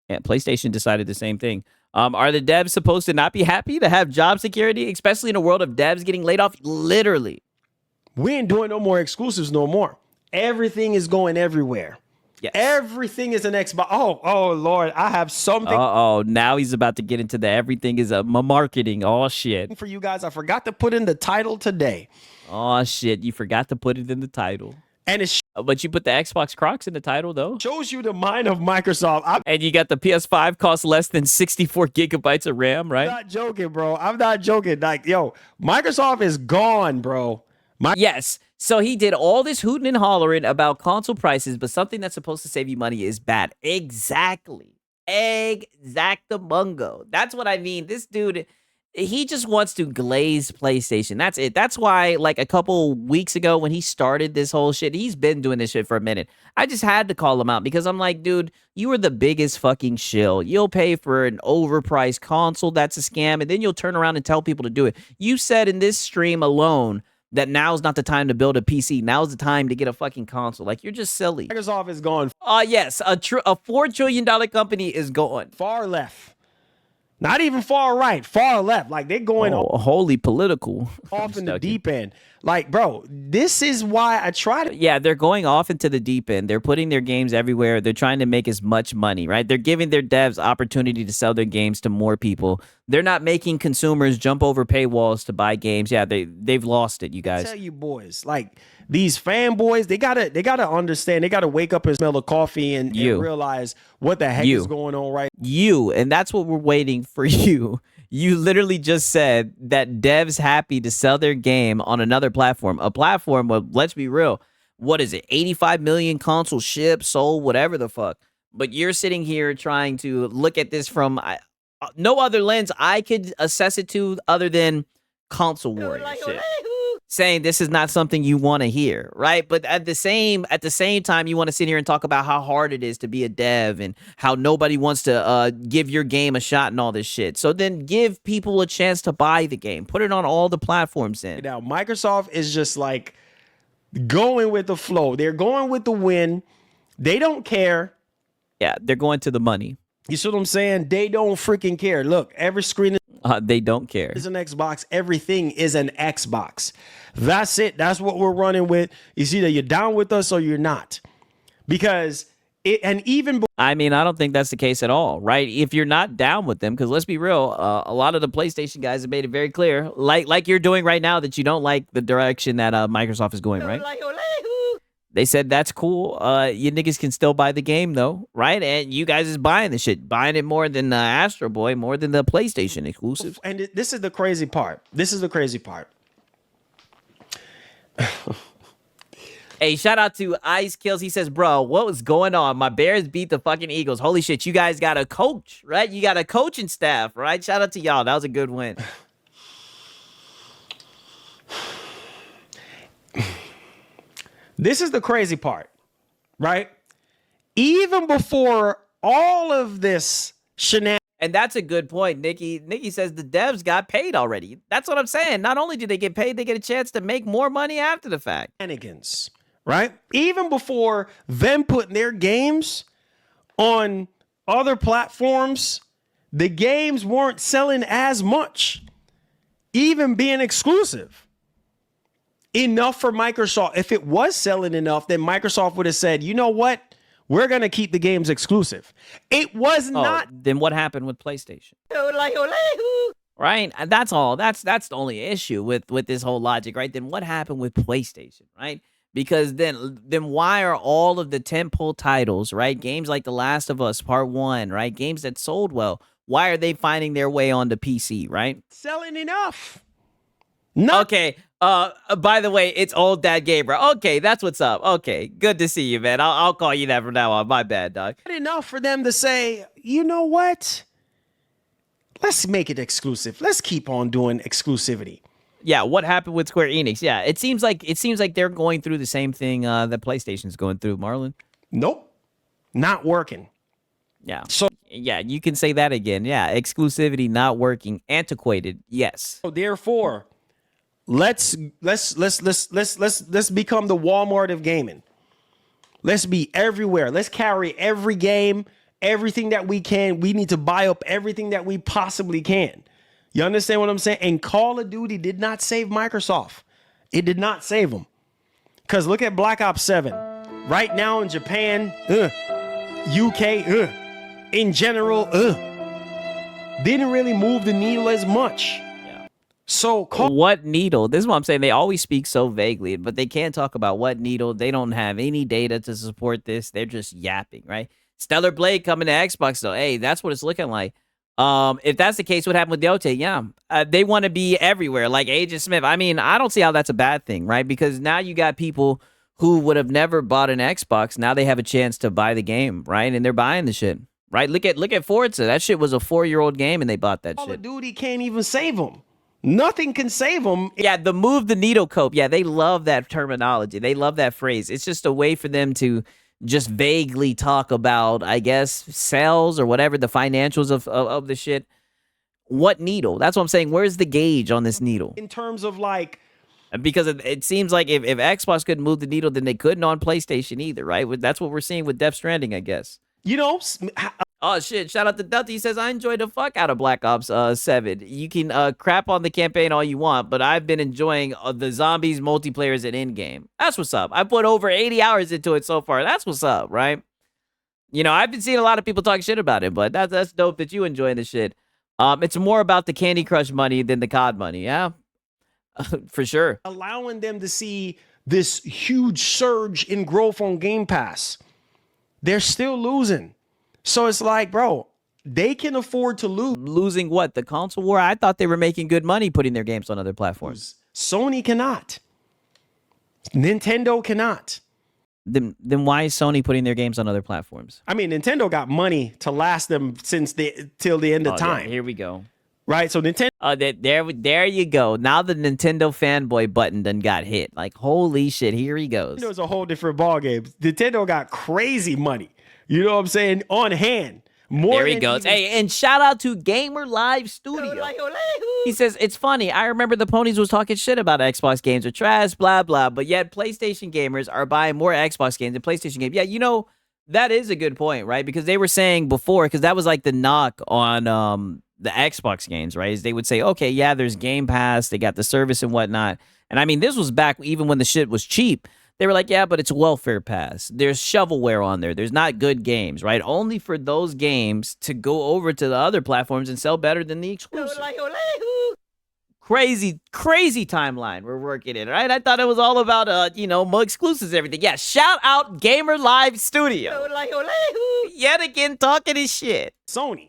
Yeah, PlayStation decided the same thing. Are the devs supposed to not be happy to have job security, especially in a world of devs getting laid off? Literally. We ain't doing no more exclusives no more. Everything is going everywhere. Yes. Everything is an Xbox. Oh Lord, I have something Uh-oh, now he's about to get into the everything is a marketing. Oh, shit. for you guys. I forgot to put in the title today. Oh, shit. You forgot to put it in the title. And it But you put the Xbox Crocs in the title, though. shows you the mind of Microsoft. I'm And you got the PS5 costs less than 64 gigabytes of RAM, right? not joking, bro. I'm not joking. Like, yo, Microsoft is gone, bro. Yes. So he did all this hooting and hollering about console prices, but something that's supposed to save you money is bad. Exactly. Exactamungo. That's what I mean. This dude, he just wants to glaze PlayStation. That's it. That's why, like, a couple weeks ago when he started this whole shit, he's been doing this shit for a minute. I just had to call him out because I'm like, dude, you are the biggest fucking shill. You'll pay for an overpriced console. That's a scam. And then you'll turn around and tell people to do it. You said in this stream alone that now's not the time to build a PC. Now's the time to get a fucking console. Like, you're just silly. Microsoft is gone Yes, a $4 trillion company is gone. far left. Not even far right, far left. Like, they're going Holy political. off in the deep end. Like, bro, this is why I try to. Yeah, they're going off into the deep end. They're putting their games everywhere. They're trying to make as much money, right? They're giving their devs opportunity to sell their games to more people. They're not making consumers jump over paywalls to buy games. Yeah, they've lost it, you guys. Tell you boys, like these fanboys, they gotta understand. They gotta wake up and smell the coffee and realize what the heck is going on, right? And that's what we're waiting for you. You literally just said that devs happy to sell their game on another platform. A platform, well, let's be real. What is it? 85 million consoles shipped, sold, whatever the fuck. But you're sitting here trying to look at this from no other lens I could assess it to other than console warrior shit. Saying this is not something you want to hear, right? But at the same time, you want to sit here and talk about how hard it is to be a dev and how nobody wants to give your game a shot and all this shit. So then give people a chance to buy the game. Put it on all the platforms then. Now, Microsoft is just like going with the flow. They're going with the wind. They don't care. Yeah, they're going to the money. You see what I'm saying? They don't freaking care. Look, every screen They don't care. is an Xbox. Everything is an Xbox. That's it. That's what we're running with. It's either you're down with us or you're not. Because I mean, I don't think that's the case at all, right? If you're not down with them, because let's be real, a lot of the PlayStation guys have made it very clear, like you're doing right now, that you don't like the direction that Microsoft is going, right? They said that's cool. You niggas can still buy the game though, right? And you guys is buying the shit, buying it more than Astro Boy, more than the PlayStation exclusives. And this is the crazy part. This is the crazy part. Hey, shout out to Ice Kills. He says, bro, what was going on? My Bears beat the fucking Eagles. Holy shit, you guys got a coach, right? You got a coaching staff, right? Shout out to y'all. That was a good win. This is the crazy part, right? Even before all of this shenanigans, And that's a good point, Nikki. Nikki says the devs got paid already. That's what I'm saying. Not only do they get paid, they get a chance to make more money after the fact. right? Even before them putting their games on other platforms, the games weren't selling as much, even being exclusive. Enough for Microsoft. If it was selling enough, then Microsoft would have said, you know what? We're going to keep the games exclusive. It was not. Then what happened with PlayStation? Right? And that's all. That's the only issue with this whole logic, right? Then what happened with PlayStation, right? Because then why are all of the tentpole titles, right? Games like The Last of Us Part 1, right? Games that sold well. Why are they finding their way onto PC, right? Selling enough. Okay. By the way, it's Old Dad Gamer. Okay, that's what's up. Okay, good to see you, man. I'll call you that from now on. My bad, dog. Not enough for them to say, you know what? Let's make it exclusive. Let's keep on doing exclusivity. Yeah, what happened with Square Enix? Yeah, it seems like they're going through the same thing that PlayStation's going through, Marlon. Nope. Not working. Yeah. So yeah, you can say that again. Yeah, exclusivity not working, antiquated. Yes. So therefore, let's become the Walmart of gaming. Let's be everywhere. Let's carry every game, everything that we can. We need to buy up everything that we possibly can. You understand what I'm saying? And Call of Duty did not save Microsoft. It did not save them. Because look at Black Ops 7. Right now in Japan, UK, in general, didn't really move the needle as much. So what needle? This is what I'm saying. They always speak so vaguely, but they can't talk about what needle. They don't have any data to support this. They're just yapping, right? Stellar Blade coming to Xbox, though. Hey, that's what it's looking like. If that's the case, what happened with Yote? Yeah, they want to be everywhere, like Agent Smith. I mean, I don't see how that's a bad thing, right? Because now you got people who would have never bought an Xbox. Now they have a chance to buy the game, right? And they're buying the shit, right? Look at Forza. That shit was a 4-year-old game, and they bought that shit. Call of Duty can't even save them. Nothing can save them. Yeah, the move the needle cope. Yeah, they love that terminology. They love that phrase. It's just a way for them to just vaguely talk about, I guess, sales or whatever, the financials of the shit. What needle? That's what I'm saying. Where's the gauge on this needle? In terms of like... Because it seems like if Xbox couldn't move the needle, then they couldn't on PlayStation either, right? That's what we're seeing with Death Stranding, I guess. You know... Oh, shit. Shout out to Delta. He says, I enjoyed the fuck out of Black Ops 7. You can crap on the campaign all you want, but I've been enjoying the zombies multiplayers at in-game. That's what's up. I put over 80 hours into it so far. That's what's up, right? You know, I've been seeing a lot of people talk shit about it, but that's dope that you enjoying the shit. It's more about the Candy Crush money than the COD money, yeah? For sure. Allowing them to see this huge surge in growth on Game Pass. They're still losing. So it's like, bro, they can afford to lose. Losing what? The console war? I thought they were making good money putting their games on other platforms. Sony cannot. Nintendo cannot. Then why is Sony putting their games on other platforms? I mean, Nintendo got money to last them till the end of time. Yeah, here we go. Right? So Nintendo... there you go. Now the Nintendo fanboy button done got hit. Like, holy shit, here he goes. Nintendo's a whole different ballgame. Nintendo got crazy money. You know what I'm saying? On hand. There he goes. Hey, and shout out to Gamer Live Studio. He says, it's funny. I remember the ponies was talking shit about Xbox games are trash, blah, blah. But yet PlayStation gamers are buying more Xbox games than PlayStation games. Yeah, you know, that is a good point, right? Because they were saying before, because that was like the knock on the Xbox games, right? Is they would say, okay, yeah, there's Game Pass. They got the service and whatnot. And I mean, this was back even when the shit was cheap. They were like, yeah, but it's welfare pass. There's shovelware on there. There's not good games, right? Only for those games to go over to the other platforms and sell better than the exclusive. crazy timeline we're working in, right? I thought it was all about, more exclusives and everything. Yeah, shout out Gamer Live Studio. Yet again, talking his shit. Sony.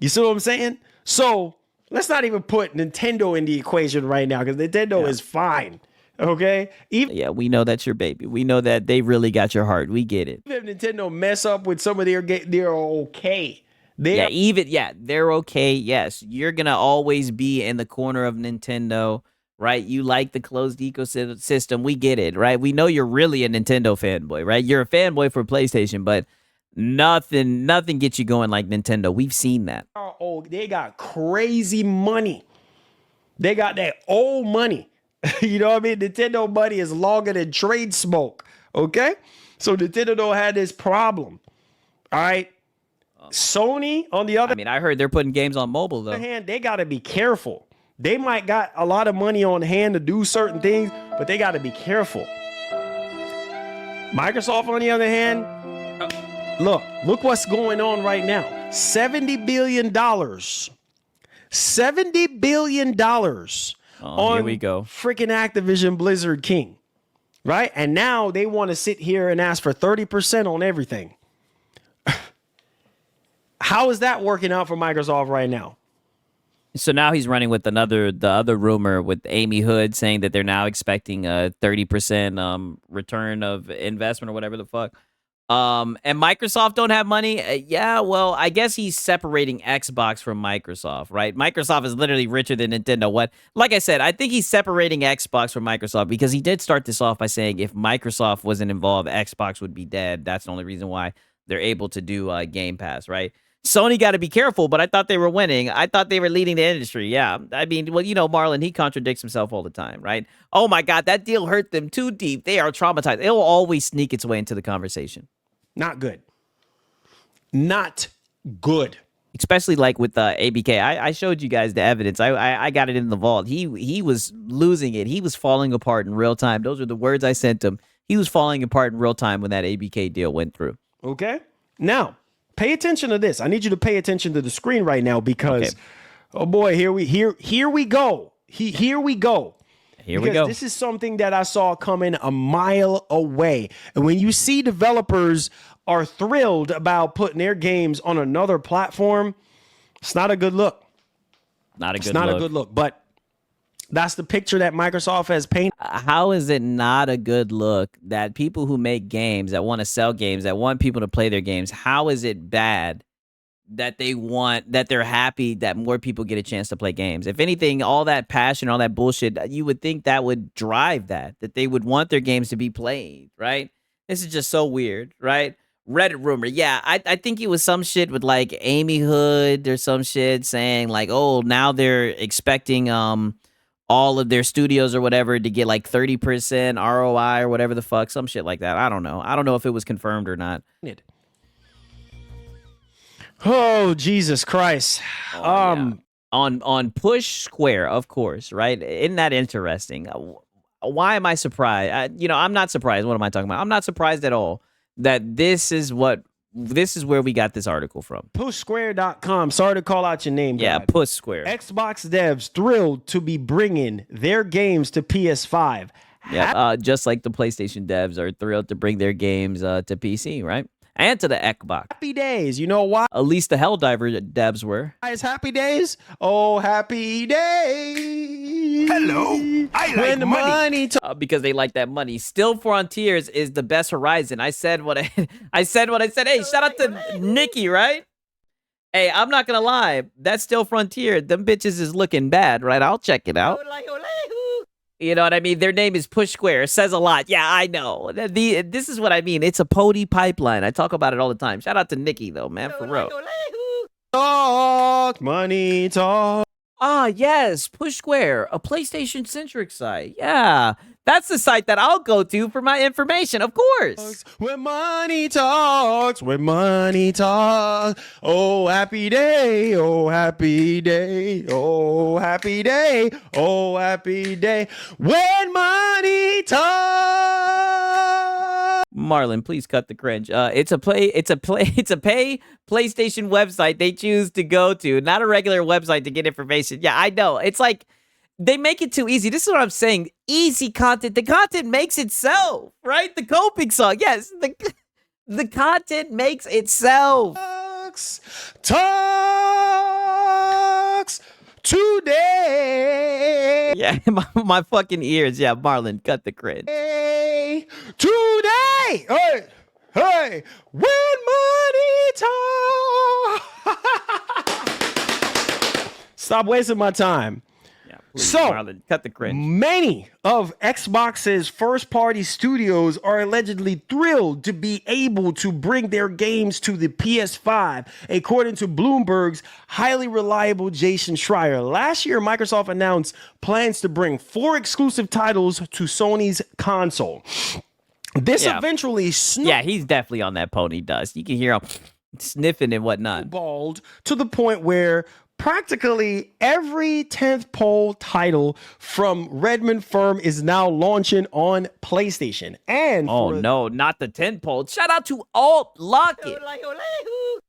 You see what I'm saying? So let's not even put Nintendo in the equation right now because Nintendo is fine. Okay? Yeah, we know that's your baby. We know that they really got your heart. We get it. Even if Nintendo mess up with some of their games, they're okay. They're okay. Yes, you're gonna always be in the corner of Nintendo, right? You like the closed ecosystem. We get it, right? We know you're really a Nintendo fanboy, right? You're a fanboy for PlayStation, but nothing gets you going like Nintendo. We've seen that. Oh, they got crazy money. They got that old money. You know what I mean? Nintendo money is longer than trade smoke. Okay? So Nintendo don't have this problem. All right? Sony, on the other I heard they're putting games on mobile, though. hand, they got to be careful. They might got a lot of money on hand to do certain things, but they got to be careful. Microsoft, on the other hand, look what's going on right now. $70 billion. $70 billion on here we go. Freaking Activision Blizzard King. Right? And now they want to sit here and ask for 30% on everything. How is that working out for Microsoft right now? So now he's running with the other rumor with Amy Hood saying that they're now expecting a 30% return of investment or whatever the fuck. And Microsoft don't have money. Yeah, well, I guess he's separating Xbox from Microsoft, right? Microsoft is literally richer than Nintendo. Like I said, I think he's separating Xbox from Microsoft because he did start this off by saying if Microsoft wasn't involved, Xbox would be dead. That's the only reason why they're able to do Game Pass, right? Sony got to be careful, but I thought they were winning. I thought they were leading the industry. Yeah. I mean, well, Marlon, he contradicts himself all the time, right? Oh my God, that deal hurt them too deep. They are traumatized. It will always sneak its way into the conversation. Not good. Not good. Especially like with ABK. I showed you guys the evidence. I got it in the vault. He was losing it. He was falling apart in real time. Those are the words I sent him. He was falling apart in real time when that ABK deal went through. Okay. Now, pay attention to this. I need you to pay attention to the screen right now because, oh boy, here we go. Here we go. Here we go. This is something that I saw coming a mile away. And when you see developers are thrilled about putting their games on another platform, it's not a good look. It's not a good look, but that's the picture that Microsoft has painted. How is it not a good look that people who make games, that want to sell games, that want people to play their games, how is it bad that they're happy that more people get a chance to play games? If anything, all that passion, all that bullshit, you would think that would drive that they would want their games to be played, right? This is just so weird, right? Reddit rumor. Yeah, I think it was some shit with like Amy Hood or some shit saying like, oh, now they're expecting all of their studios or whatever to get like 30% ROI or whatever the fuck, some shit like that. I don't know. I don't know if it was confirmed or not. Oh, Jesus Christ. On Push Square, of course, right? Isn't that interesting? Why am I surprised? I'm not surprised. What am I talking about? I'm not surprised at all that this is where we got this article from. PushSquare.com. Sorry to call out your name, yeah, God. Push Square. Xbox devs thrilled to be bringing their games to PS5. Yeah, just like the PlayStation devs are thrilled to bring their games to PC, right? And to the Xbox. Happy days. You know why? At least the Helldiver devs were. It's happy days. Oh, happy days. Hello. I like money. Because they like that money. Still Frontiers is the best Horizon. I said what I said. Hey, shout out to Nikki, right? Hey, I'm not gonna lie. That's Still Frontier. Them bitches is looking bad, right? I'll check it out. You know what I mean? Their name is Push Square. It says a lot. Yeah, I know. This is what I mean. It's a Pody pipeline. I talk about it all the time. Shout out to Nikki, though, man, for real. Talk, money talk. Ah, yes, Push Square, a PlayStation-centric site. Yeah, that's the site that I'll go to for my information, of course. When money talks, oh, happy day, oh, happy day, oh, happy day, oh, happy day, when money talks. Marlon, please cut the cringe. It's a pay PlayStation website they choose to go to, not a regular website to get information. Yeah, I know. It's like They make it too easy. This is what I'm saying. Easy content. The content makes itself, right? The coping song. Yes, the content makes itself. Talks today. Yeah, my fucking ears. Yeah, Marlon, cut the cringe. Today. Hey, when money talk. Stop wasting my time. Yeah, please, So, Marlon, cut the cringe. many of Xbox's first-party studios are allegedly thrilled to be able to bring their games to the PS5, according to Bloomberg's highly reliable Jason Schreier. Last year, Microsoft announced plans to bring 4 exclusive titles to Sony's console. This eventually Yeah, he's definitely on that pony dust. You can hear him sniffing and whatnot. snowballed to the point where practically every 10th pole title from Redmond firm is now launching on PlayStation. And Oh no, not the 10 pole. Shout out to Alt Lockett.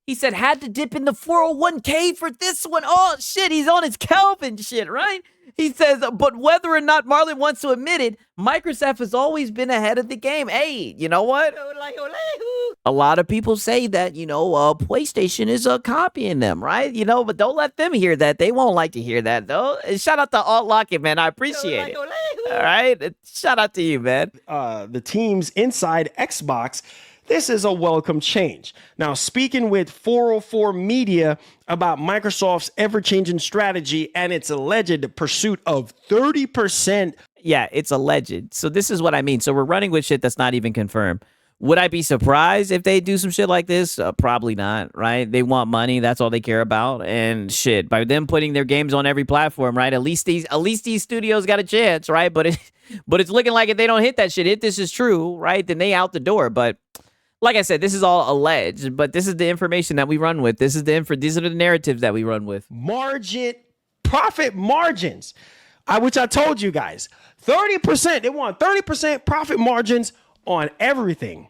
He said had to dip in the 401k for this one. Oh shit, he's on his Kelvin shit, right? He says, but whether or not Marlon wants to admit it, Microsoft has always been ahead of the game. Hey, you know what? A lot of people say that, PlayStation is copying them, right? But don't let them hear that. They won't like to hear that, though. And shout out to Alt Lockett, man. I appreciate it. All right? Shout out to you, man. The teams inside Xbox, this is a welcome change. Now, speaking with 404 Media about Microsoft's ever-changing strategy and its alleged pursuit of 30%. Yeah, it's alleged. So this is what I mean. So we're running with shit that's not even confirmed. Would I be surprised if they do some shit like this? Probably not, right? They want money. That's all they care about. And shit, by them putting their games on every platform, right? At least these studios got a chance, right? But it's looking like if they don't hit that shit, if this is true, right, then they out the door. But like I said, this is all alleged, but this is the information that we run with. These are the narratives that we run with. Profit margins, which I told you guys, 30%. They want 30% profit margins on everything.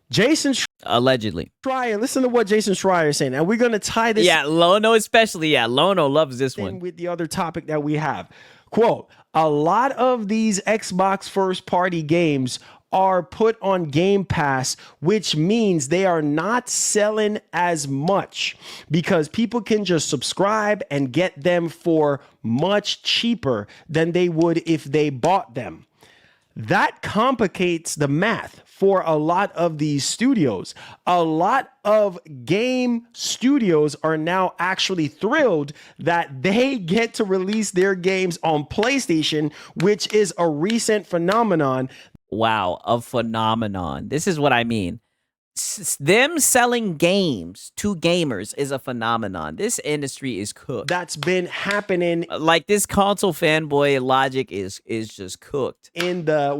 Jason Allegedly. Schreier, listen to what Jason Schreier is saying. And we're going to tie this. Yeah, Lono especially. Yeah, Lono loves this one. With the other topic that we have. Quote, a lot of these Xbox first party games are put on Game Pass, which means they are not selling as much because people can just subscribe and get them for much cheaper than they would if they bought them. That complicates the math for a lot of these studios. A lot of game studios are now actually thrilled that they get to release their games on PlayStation, which is a recent phenomenon. Wow, a phenomenon. This is what I mean. Them selling games to gamers is a phenomenon. This industry is cooked. That's been happening. Like this console fanboy logic is just cooked. In the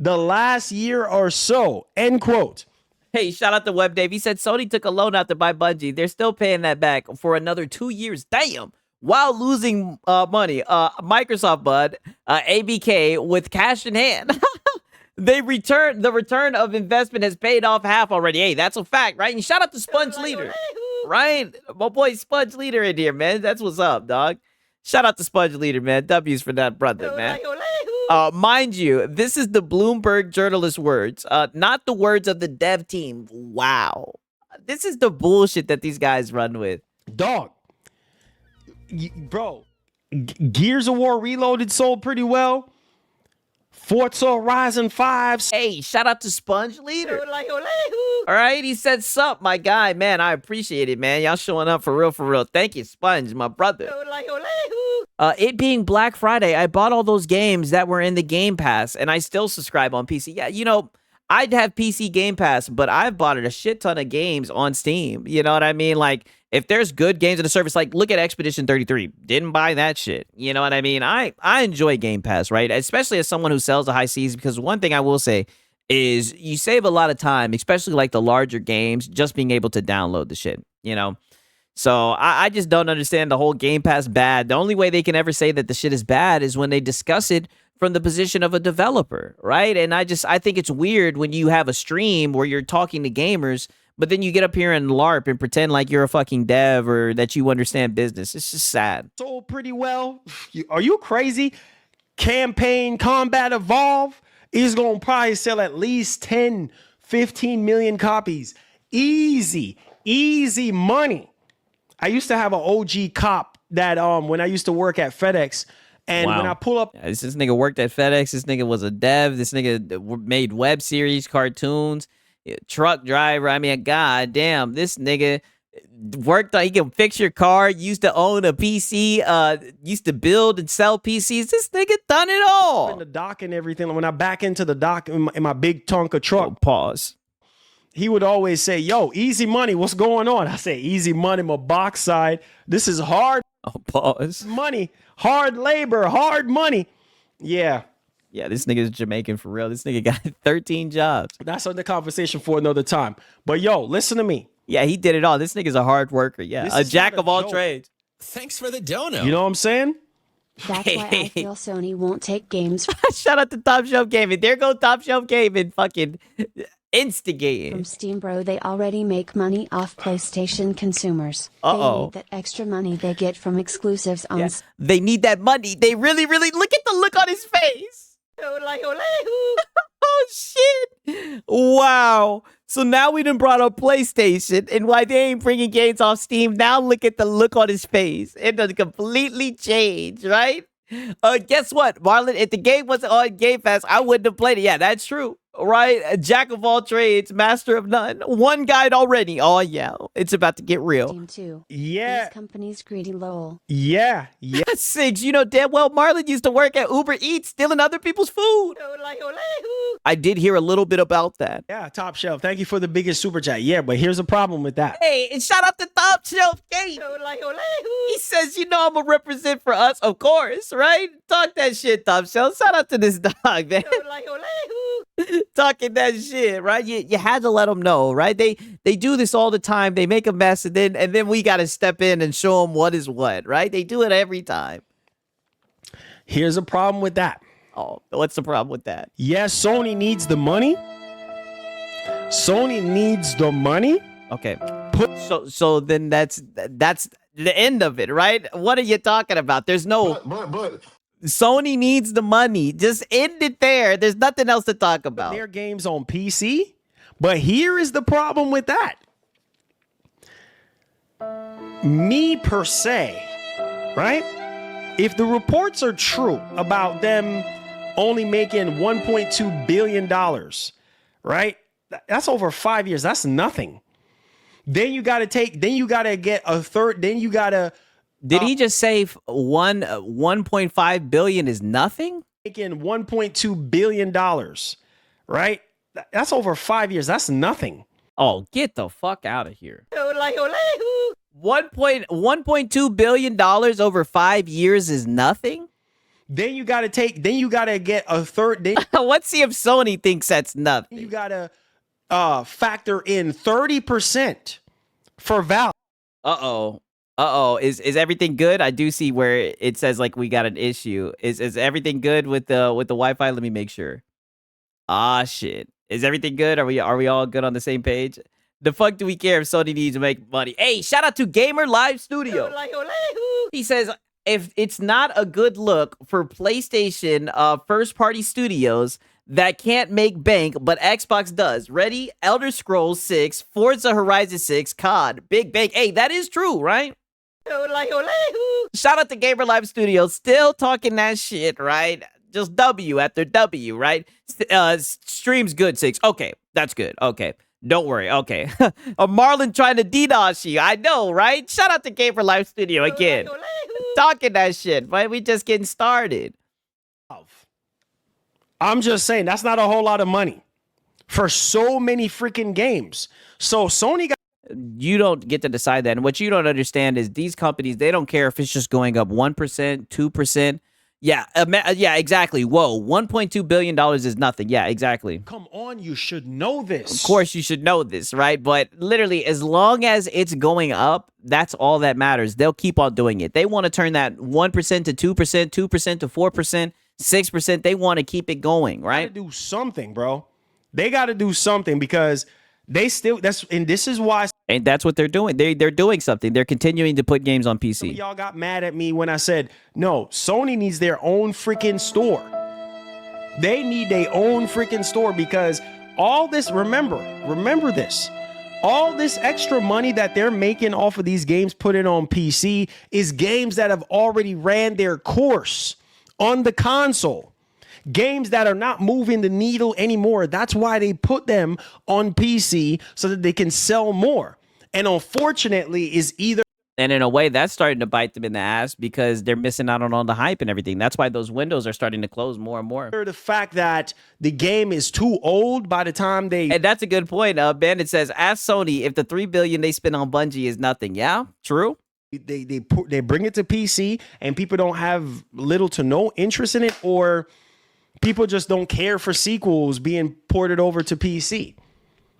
last year or so, end quote. Hey, shout out to Web Dave. He said Sony took a loan out to buy Bungie. They're still paying that back for another 2 years. Damn. While losing money. Microsoft, bud, ABK with cash in hand. The return of investment has paid off half already. Hey, that's a fact, right? And shout out to Sponge Leader, right? My boy Sponge Leader in here, man. That's what's up, dog. Shout out to Sponge Leader, man. W's for that brother, man. Mind you, this is the Bloomberg journalist words, not the words of the dev team. Wow. This is the bullshit that these guys run with. Dog. Bro, Gears of War Reloaded sold pretty well. Forza Horizon 5. Hey, shout out to Sponge Leader. All right, he said sup, my guy. Man, I appreciate it, man. Y'all showing up for real, for real. Thank you, Sponge, my brother. It being Black Friday, I bought all those games that were in the Game Pass, and I still subscribe on PC. Yeah, I'd have PC Game Pass, but I've bought a shit ton of games on Steam. You know what I mean? Like, if there's good games in the service, like, look at Expedition 33. Didn't buy that shit. You know what I mean? I enjoy Game Pass, right? Especially as someone who sells the high seas, because one thing I will say is you save a lot of time, especially like the larger games, just being able to download the shit, So I just don't understand the whole Game Pass bad. The only way they can ever say that the shit is bad is when they discuss it from the position of a developer, right? And I think it's weird when you have a stream where you're talking to gamers, But then you get up here and LARP and pretend like you're a fucking dev or that you understand business. It's just sad. Sold pretty well. Are you crazy? Campaign Combat Evolve is going to probably sell at least 10, 15 million copies. Easy money. I used to have an OG cop that when I used to work at FedEx, and when I pull up, this nigga worked at FedEx. This nigga was a dev. This nigga made web series, cartoons, truck driver. I mean, god damn, this nigga worked on. He can fix your car. Used to own a PC. Used to build and sell PCs. This nigga done it all. in the dock and everything. When I back into the dock in my big Tonka truck, Oh, pause. he would always say, "Yo, easy money. What's going on?" I say, "Easy money, my box side. This is hard Oh, pause. money, hard labor, hard money." Yeah, Yeah, this nigga's Jamaican for real. This nigga got 13 jobs. that's the conversation for another time. But yo, listen to me. Yeah, he did it all. This nigga's a hard worker. Yeah, This a is jack not a of all joke. trades. Thanks for the dono. You know what I'm saying? That's why I feel Sony won't take games Shout out to Top Shelf Gaming. There go Top Shelf Gaming. Fucking instigating. from Steam, bro. They already make money off PlayStation consumers. Uh-oh. They need that extra money they get from exclusives on Yeah. They need that money. They really, really look at the look on his face. Oh shit! Wow. So now we done brought up PlayStation, and why they ain't bringing games off Steam? Now look at the look on his face. It does completely change, right? Guess what, Marlon? If the game wasn't on Game Pass, I wouldn't have played it. Yeah, that's true. Right? A jack of all trades, master of none. One guide already. Oh yeah, it's about to get real. Steam too. Yeah, These companies greedy lol. yeah. Sigs, you know damn well Marlon used to work at Uber Eats, stealing other people's food. I did hear a little bit about that. Yeah, Top Shelf. Thank you for the biggest super chat. Yeah, but here's a problem with that. Hey, and shout out to Top Shelf Game. He says, you know, I'm gonna represent for us, of course, right? Talk that shit, Top Shelf. Shout out to this dog, man. Talking that shit, right? You had to let them know, right? They do this all the time. They make a mess, and then we got to step in and show them what is what, right? They do it every time. Here's a problem with that. Oh, what's the problem with that? Yes, Sony needs the money. Sony needs the money. Okay. So then that's the end of it, right? What are you talking about? There's no But Sony needs the money. Just end it there. There's nothing else to talk about. Their games on PC. But here is the problem with that. Me per se, right? If the reports are true about them only making $1.2 billion, right? That's over 5 years. That's nothing. Then you got to get a third. Then you got to. Did he just say 1.5 billion is nothing? Making $1.2 billion, right? That's over 5 years. That's nothing. Oh, get the fuck out of here. 1.2 billion dollars over 5 years is nothing? Then you got to get a third. Then Let's see if Sony thinks that's nothing. you got to factor in 30% for value. Uh-oh. Is everything good? I do see where it says like we got an issue. Is everything good with the Wi-Fi? Let me make sure. Ah shit. Is everything good? Are we all good on the same page? The fuck do we care if Sony needs to make money? Hey, shout out to Gamer Live Studio. He says if it's not a good look for PlayStation first party studios that can't make bank, but Xbox does. Ready? Elder Scrolls 6, Forza Horizon 6, COD, Big Bank. Hey, that is true, right? Shout out to Gamer Live Studio, still talking that shit, right? Just W after W, right? Stream's good, 6. Okay, that's good. Okay, don't worry. Okay. Marlon trying to DDoS you. I know, right? Shout out to Gamer Live Studio again. Talking that shit, right? We just getting started. I'm just saying that's not a whole lot of money for so many freaking games. So Sony got. You don't get to decide that. And what you don't understand is these companies, they don't care if it's just going up 1%, 2%. Yeah, yeah, exactly. Whoa, $1.2 billion is nothing. Yeah, exactly. Come on, you should know this. Of course, you should know this, right? But literally, as long as it's going up, that's all that matters. They'll keep on doing it. They want to turn that 1% to 2%, 2% to 4%, 6%. They want to keep it going, right? They got to do something, bro. They got to do something because and this is why And that's what they're doing. They're doing something. They're continuing to put games on some of PC. y'all got mad at me when I said, no, Sony needs their own freaking store. They need their own freaking store because all this, remember this. All this extra money that they're making off of these games put it on PC is games that have already ran their course on the console. Games that are not moving the needle anymore. That's why they put them on PC so that they can sell more. And unfortunately is either And in a way, that's starting to bite them in the ass because they're missing out on all the hype and everything. That's why those windows are starting to close more and more. the fact that the game is too old by the time they And that's a good point. Bandit says, ask Sony if the $3 billion they spend on Bungie is nothing. Yeah, true. they bring it to PC and people don't have little to no interest in it, or people just don't care for sequels being ported over to PC.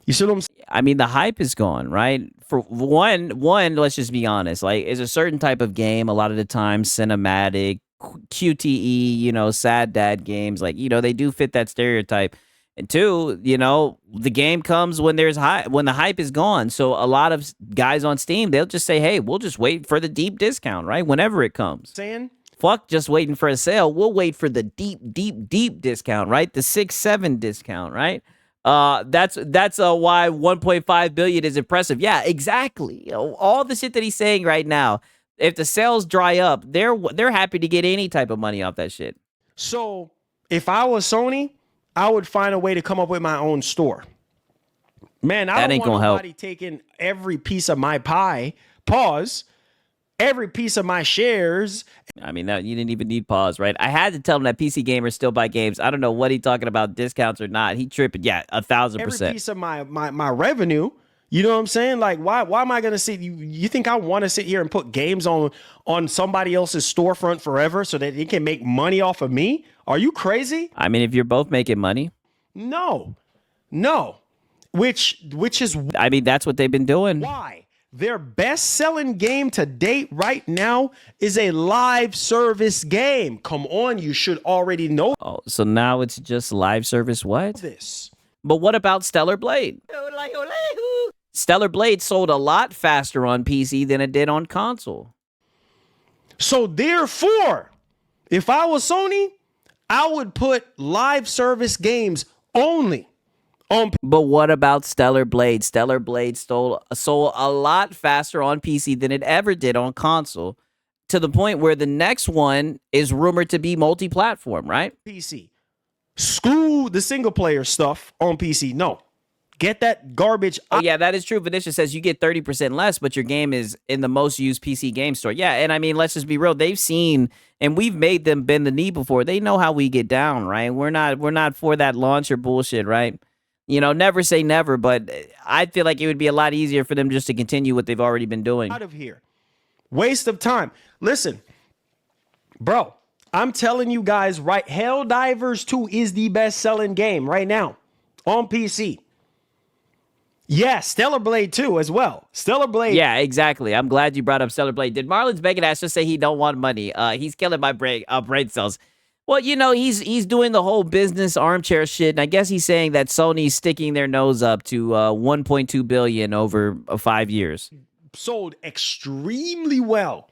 You see what I'm saying? I mean, the hype is gone, right? For one, let's just be honest. Like, it's a certain type of game. A lot of the time, cinematic, QTE, sad dad games. Like, they do fit that stereotype. And two, the game comes when when the hype is gone. So a lot of guys on Steam, they'll just say, hey, we'll just wait for the deep discount, right? Whenever it comes. Fuck just waiting for a sale. We'll wait for the deep discount, right? The 6-7 discount, right? That's why 1.5 billion is impressive. Yeah, exactly. All the shit that he's saying right now. If the sales dry up, they're happy to get any type of money off that shit. So if I was Sony, I would find a way to come up with my own store. Man, I don't want nobody taking every piece of my pie. Every piece of my shares. I mean, you didn't even need pause, right? I had to tell him that PC gamers still buy games. I don't know what he's talking about, discounts or not. He tripping. Yeah, 1,000%. Every piece of my revenue. You know what I'm saying? Like, why am I gonna sit? You think I want to sit here and put games on somebody else's storefront forever so that they can make money off of me? Are you crazy? I mean, if you're both making money, no. Which is I mean, that's what they've been doing. Why? Their best-selling game to date right now is a live service game. Come on, you should already know. Oh, so now it's just live service what? This. But what about Stellar Blade? Stellar Blade sold a lot faster on PC than it did on console. So therefore, if I was Sony, I would put live service games only on. But what about Stellar Blade? Stellar Blade sold a lot faster on PC than it ever did on console, to the point where the next one is rumored to be multi-platform, right? PC. Screw the single player stuff on PC. No. Get that garbage out. Oh, yeah, that is true. Venetia says you get 30% less, but your game is in the most used PC game store. Yeah, and I mean, let's just be real. They've seen, and we've made them bend the knee before. They know how we get down, right? We're not for that launcher bullshit, right? Never say never, but I feel like it would be a lot easier for them just to continue what they've already been doing. Out of here. Waste of time. Listen, bro, I'm telling you guys, right? Helldivers 2 is the best-selling game right now on PC. Yeah, Stellar Blade 2 as well. Stellar Blade. Yeah, exactly. I'm glad you brought up Stellar Blade. Did Marlon's Begging Ass just say he don't want money? He's killing my brain cells. Well, he's doing the whole business armchair shit, and I guess he's saying that Sony's sticking their nose up to 1.2 billion over 5 years. Sold extremely well.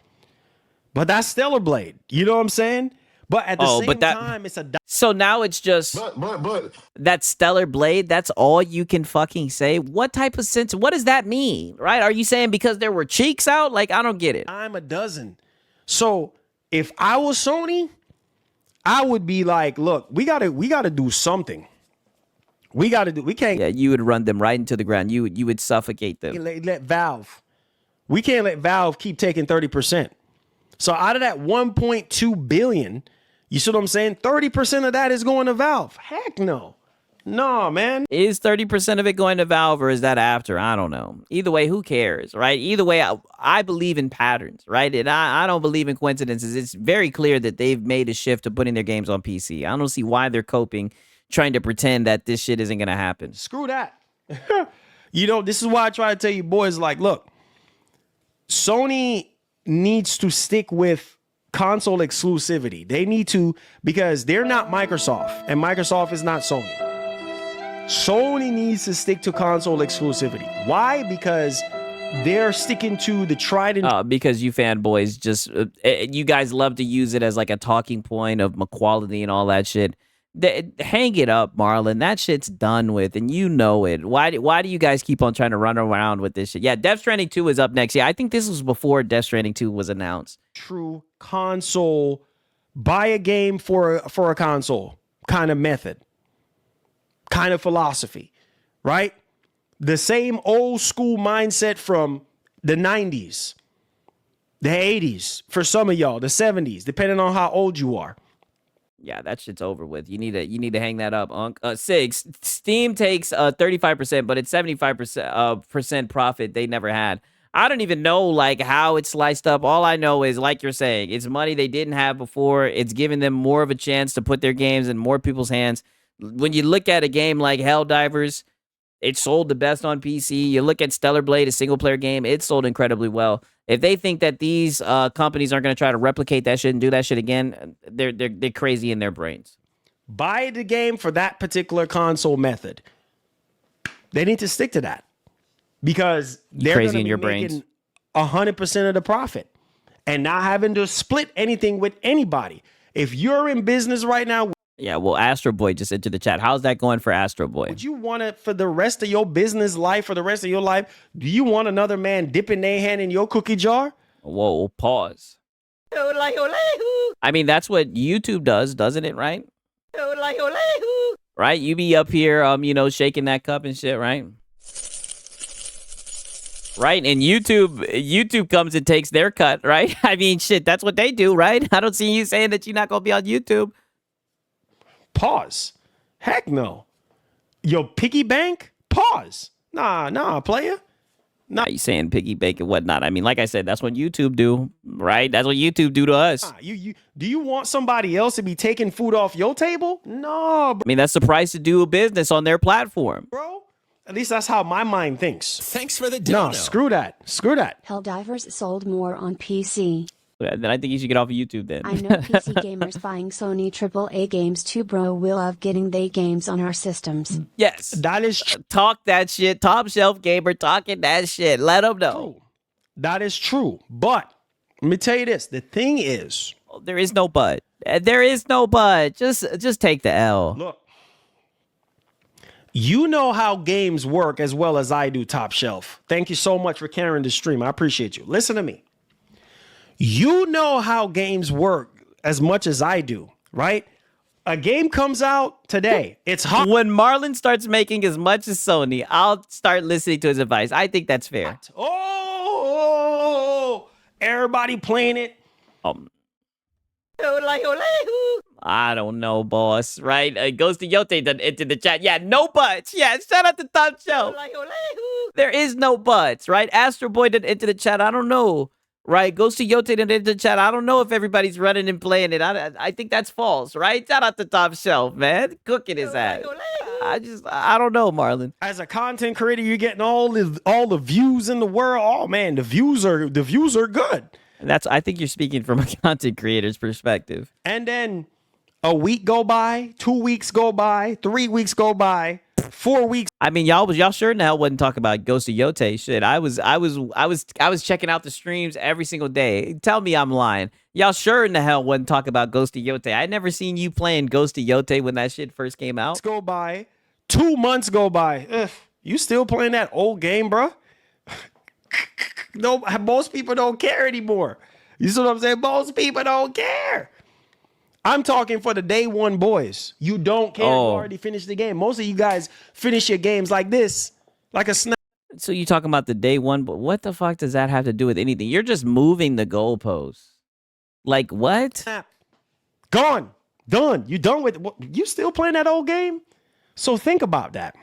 But that's Stellar Blade. You know what I'm saying? But at the same time, it's a... So now it's just... But... That Stellar Blade, that's all you can fucking say? What type of sense... What does that mean, right? Are you saying because there were cheeks out? Like, I don't get it. I'm a dozen. So, if I was Sony, I would be like, look, we gotta do something. We can't... Yeah, you would run them right into the ground. You would suffocate them. Let Valve... We can't let Valve keep taking 30%. So, out of that 1.2 billion... You see what I'm saying? 30% of that is going to Valve. Heck no. No, man. Is 30% of it going to Valve or is that after? I don't know. Either way, who cares, right? Either way, I believe in patterns, right? And I don't believe in coincidences. It's very clear that they've made a shift to putting their games on PC. I don't see why they're coping, trying to pretend that this shit isn't going to happen. Screw that. This is why I try to tell you boys, like, look, Sony needs to stick with console exclusivity. They need to, because they're not Microsoft and Microsoft is not Sony. Sony needs to stick to console exclusivity. Why? Because they're sticking to the tried and because you fanboys just you guys love to use it as like a talking point of equality and all that shit. Hang it up, Marlon. That shit's done with, and you know it. Why do you guys keep on trying to run around with this shit? Yeah, Death Stranding 2 is up next. Yeah, I think this was before Death Stranding 2 was announced. true console, buy a game for a console kind of method, kind of philosophy, right? The same old school mindset from the 90s, the 80s, for some of y'all, the 70s, depending on how old you are. Yeah, that shit's over with. You need to hang that up, Unc. Sigs, Steam takes 35%, but it's 75% percent profit they never had. I don't even know like how it's sliced up. All I know is, like you're saying, it's money they didn't have before. It's giving them more of a chance to put their games in more people's hands. When you look at a game like Helldivers, it sold the best on PC. You look at Stellar Blade, a single-player game, it sold incredibly well. If they think that these companies aren't going to try to replicate that shit and do that shit again, they're crazy in their brains. Buy the game for that particular console method. They need to stick to that because they're crazy in gonna your be brains. making 100% of the profit and not having to split anything with anybody. If you're in business right now, Yeah, well, Astro Boy just entered the chat. How's that going for Astro Boy? would you want it for the rest of your business life, for the rest of your life? Do you want another man dipping their hand in your cookie jar? Whoa, pause. I mean, that's what YouTube does, doesn't it, right? Right? You be up here, shaking that cup and shit, right? Right? And YouTube comes and takes their cut, right? I mean, shit, that's what they do, right? I don't see you saying that you're not going to be on YouTube. Pause. Heck no. Your piggy bank? Pause. Nah, player. Nah, you saying piggy bank and whatnot. I mean, like I said, that's what YouTube do, right? That's what YouTube do to us. Do you want somebody else to be taking food off your table? No, I mean, that's the price to do business on their platform. bro. At least that's how my mind thinks. Thanks for the No, dono. screw that. Screw that. Helldivers sold more on PC. Then I think you should get off of YouTube then. I know PC gamers buying Sony AAA games too, bro. We love getting they games on our systems. Yes. That is Talk that shit. Top shelf gamer talking that shit. Let them know. true. That is true. But let me tell you this. The thing is, There is no but. There is no but. Just take the L. look, you know how games work as well as I do, Top Shelf. Thank you so much for carrying the stream. I appreciate you. Listen to me. You know how games work as much as I do, right? A game comes out today. It's hot. When Marlon starts making as much as Sony, I'll start listening to his advice. I think that's fair. Oh, everybody playing it. I don't know, boss. Right? Goes to Yote into the chat. Yeah, no buts. Yeah, shout out to Top Shelf. There is no buts, right? Astro Boy did into the chat. I don't know. Right? Goes to Yote into the chat. I don't know if everybody's running and playing it. I think that's false, right? Shout out to Top Shelf, man. Cooking his ass. I don't know, Marlon. As a content creator, you're getting all the views in the world. Oh man, the views are good. And I think you're speaking from a content creator's perspective. And then a week go by, 2 weeks go by, 3 weeks go by, 4 weeks. I mean, y'all sure in the hell wasn't talking about Ghost of Yote shit. I was checking out the streams every single day. Tell me I'm lying. Y'all sure in the hell wasn't talking about Ghost of Yote. I never seen you playing Ghost of Yote when that shit first came out. Go by, 2 months go by. Ugh, you still playing that old game, bro? No, most people don't care anymore. You see what I'm saying? Most people don't care. I'm talking for the day one boys. You don't care. You already finished the game. Most of you guys finish your games like this, like a snap. So you talking about the day one, but what the fuck does that have to do with anything? You're just moving the goalposts. Like what? Gone. Done. You done with it. You still playing that old game? So think about that.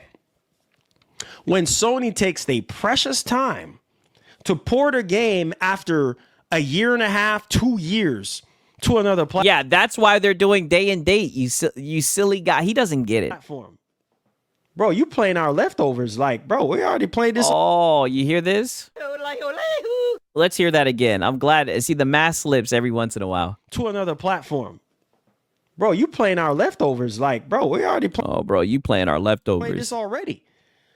When Sony takes their precious time to port a game after a year and a half, 2 years to another platform. Yeah, that's why they're doing day and date. You silly guy. He doesn't get it. Bro, you playing our leftovers. Like, bro, we already played this. Oh, you hear this? Let's hear that again. I'm glad. See, the mask slips every once in a while. To another platform. Bro, you playing our leftovers. Like, bro, we already Oh, bro, you playing our played leftovers. this already.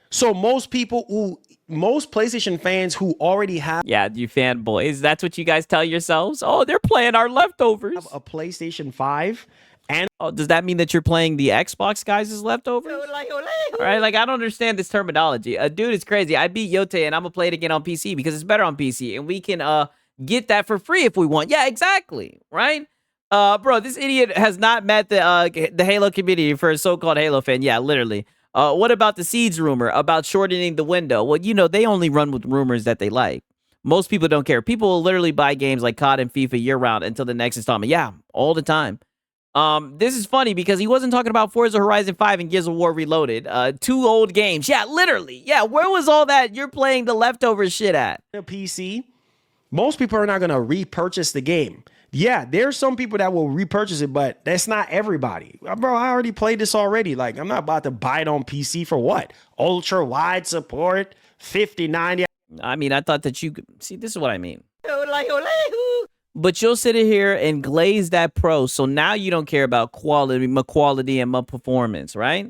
So most PlayStation fans who already have Yeah, you fanboys. That's what you guys tell yourselves? Oh, they're playing our leftovers. a PlayStation 5 and Oh, does that mean that you're playing the Xbox guys' leftovers? All right, like, I don't understand this terminology. Dude, it's crazy. I beat Yote, and I'm going to play it again on PC because it's better on PC, and we can get that for free if we want. Yeah, exactly, right? Bro, this idiot has not met the Halo community for a so-called Halo fan. Yeah, literally. What about the Seeds rumor about shortening the window? Well, you know, they only run with rumors that they like. Most people don't care. People will literally buy games like COD and FIFA year-round until the next installment. Yeah, all the time. This is funny because he wasn't talking about Forza Horizon 5 and Gears of War Reloaded. Two old games. Yeah, literally. Yeah, where was all that you're playing the leftover shit at? a PC, most people are not going to repurchase the game. Yeah, there's some people that will repurchase it, but that's not everybody. Bro, I already played this already. Like, I'm not about to buy it on PC for what? Ultra wide support, 5090. I mean, I thought that you could see, this is what I mean. But you'll sit here and glaze that pro, so now you don't care about quality and my performance, right?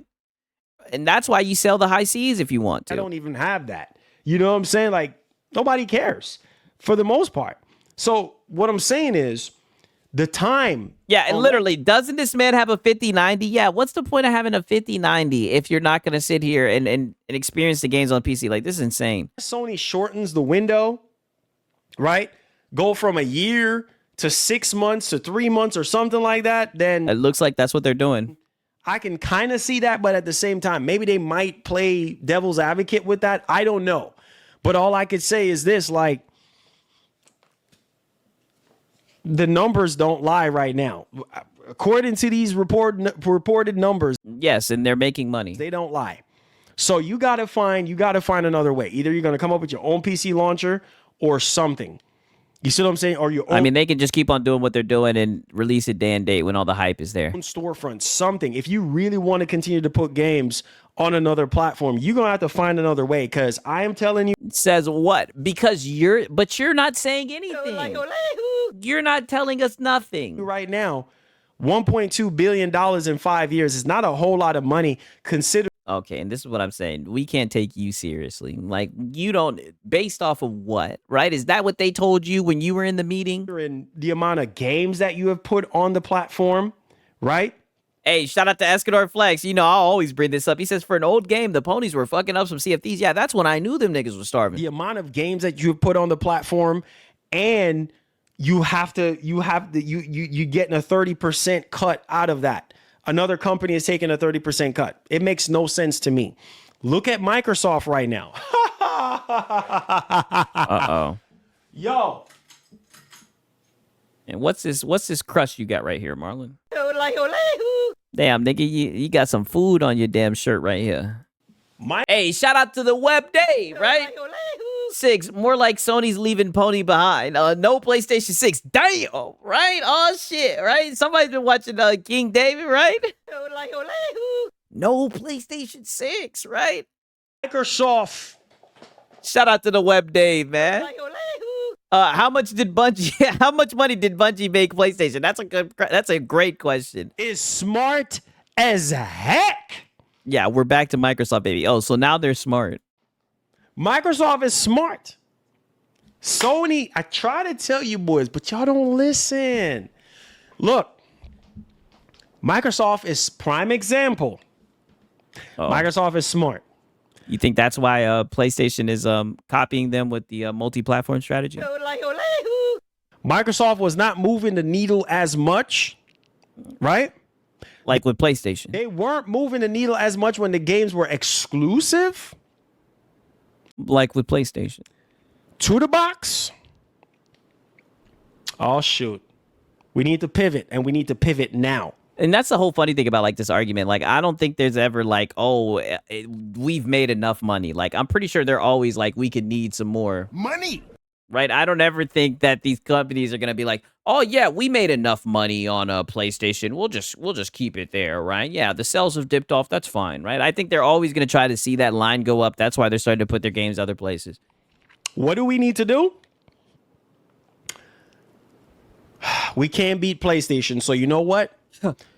And that's why you sell the high Cs if you want to. I don't even have that. You know what I'm saying? Like, nobody cares for the most part. So what I'm saying is the time. Yeah, and literally, doesn't this man have a 5090? Yeah, what's the point of having a 5090 if you're not going to sit here and experience the games on PC? Like, this is insane. Sony shortens the window, right? Go from a year to 6 months to 3 months or something like that, then It looks like that's what they're doing. I can kind of see that, but at the same time, maybe they might play devil's advocate with that. I don't know. But all I could say is this, like, the numbers don't lie right now. According to these reported numbers, Yes, and they're making money. they don't lie. So you got to find another way. Either you're going to come up with your own PC launcher or something. You see what I'm saying? Or your own, I mean, they can just keep on doing what they're doing and release it day and date when all the hype is there. storefront, something. If you really want to continue to put games on another platform, you're going to have to find another way, because I am telling you, Says what? Because you're not saying anything. You're not telling us nothing. right now, $1.2 billion in 5 years is not a whole lot of money considering Okay, and this is what I'm saying. We can't take you seriously. Like, you don't, based off of what, right? Is that what they told you when you were in the meeting? the amount of games that you have put on the platform, right? Hey, shout out to Escador Flex. You know, I'll always bring this up. He says, for an old game, the ponies were fucking up some CFDs. Yeah, that's when I knew them niggas were starving. The amount of games that you have put on the platform, and you getting a 30% cut out of that. Another company is taking a 30% cut. It makes no sense to me. Look at Microsoft right now. Uh-oh. Yo. And what's this crush you got right here, Marlon? Damn, nigga, you got some food on your damn shirt right here. Hey, shout out to the Web Day, right? 6, more like Sony's leaving Pony behind. No PlayStation 6. Damn, right? Oh, shit, right? Somebody's been watching King David, right? No PlayStation 6, right? Microsoft. Shout out to the Web Day, man. How much money did Bungie make PlayStation? That's a great question. Is smart as heck. Yeah, we're back to Microsoft, baby. Oh, so now they're smart. Microsoft is smart. Sony, I try to tell you boys, but y'all don't listen. Look, Microsoft is prime example. Microsoft is smart. You think that's why PlayStation is copying them with the multi-platform strategy? Microsoft was not moving the needle as much, right? Like with PlayStation. They weren't moving the needle as much when the games were exclusive. Like with PlayStation. To the box. Oh, shoot. We need to pivot, and we need to pivot now. And that's the whole funny thing about like this argument. Like, I don't think there's ever like, oh, we've made enough money. Like, I'm pretty sure they're always like, we could need some more Money! right? I don't ever think that these companies are going to be like, oh yeah, we made enough money on a PlayStation. We'll just keep it there, right? Yeah, the sales have dipped off. That's fine, right? I think they're always going to try to see that line go up. That's why they're starting to put their games other places. What do we need to do? We can't beat PlayStation. So you know what?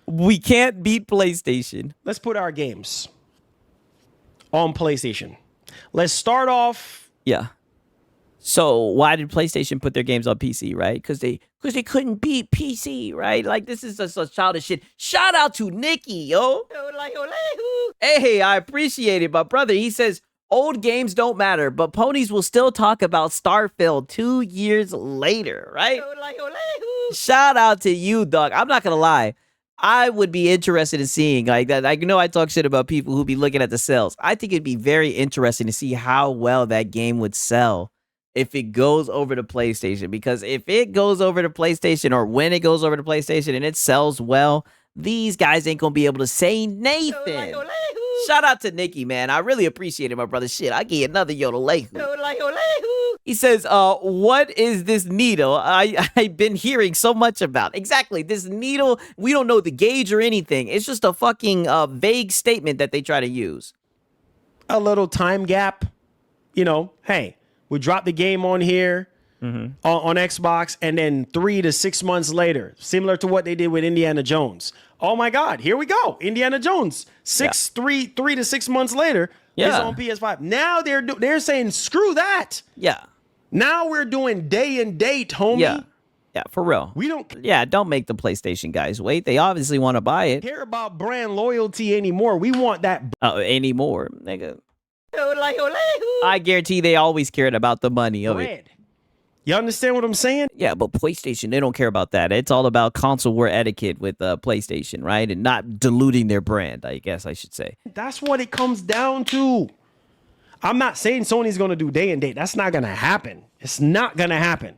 We can't beat PlayStation. Let's put our games on PlayStation. Let's start off. Yeah. So why did PlayStation put their games on PC, right? Because they couldn't beat PC, right? Like, this is just such childish shit. Shout out to Nikki, yo. Hey, I appreciate it, my brother. He says, old games don't matter, but ponies will still talk about Starfield 2 years later, right? Shout out to you, dog. I'm not gonna lie. I would be interested in seeing like that. I know I talk shit about people who be looking at the sales. I think it'd be very interesting to see how well that game would sell if it goes over to PlayStation. Because if it goes over to PlayStation, or when it goes over to PlayStation and it sells well, these guys ain't gonna be able to say Nathan. Shout out to Nikki, man. I really appreciate it, my brother. Shit, I get another yodelehu. He says, what is this needle I've been hearing so much about? Exactly, this needle, we don't know the gauge or anything. It's just a fucking vague statement that they try to use. A little time gap. You know, hey, we drop the game on here on Xbox, and then 3 to 6 months later, similar to what they did with Indiana Jones. Oh my God, here we go. Indiana Jones, 3 to 6 months later, is on PS5. Now they're saying, screw that. Yeah. Now we're doing day and date, homie. Yeah, for real. We don't don't make the PlayStation guys wait. They obviously want to buy it. care about brand loyalty anymore. We want that Anymore, nigga. I guarantee they always cared about the money of it. bread. You understand what I'm saying? Yeah, but PlayStation, they don't care about that. It's all about console war etiquette with PlayStation, right? And not diluting their brand, I guess I should say. That's what it comes down to. I'm not saying Sony's going to do day and date. That's not going to happen. It's not going to happen.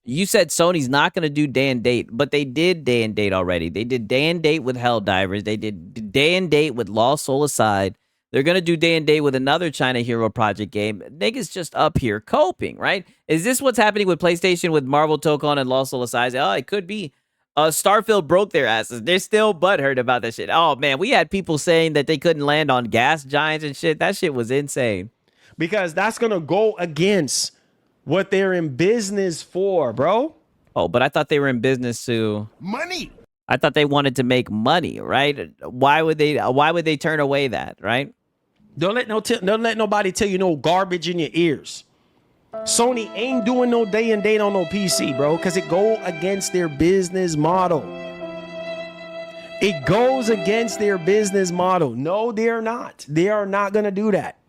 You said Sony's not going to do day and date, but they did day and date already. They did day and date with Helldivers. They did day and date with Lost Soul Aside. They're going to do day and date with another China Hero Project game. Niggas just up here coping, right? Is this what's happening with PlayStation with Marvel Tokon and Lost Soul Aside? Oh, it could be. Starfield broke their asses. They're still butthurt about that shit. Oh, man, we had people saying that they couldn't land on gas giants and shit. That shit was insane. Because that's going to go against what they're in business for, bro. Oh, but I thought they were in business to... Money! I thought they wanted to make money, right? Why would they turn away that, right? Don't let nobody tell you no garbage in your ears. Sony ain't doing no day and date on no PC, bro, because it go against their business model. It goes against their business model. No, they're not. They are not going to do that.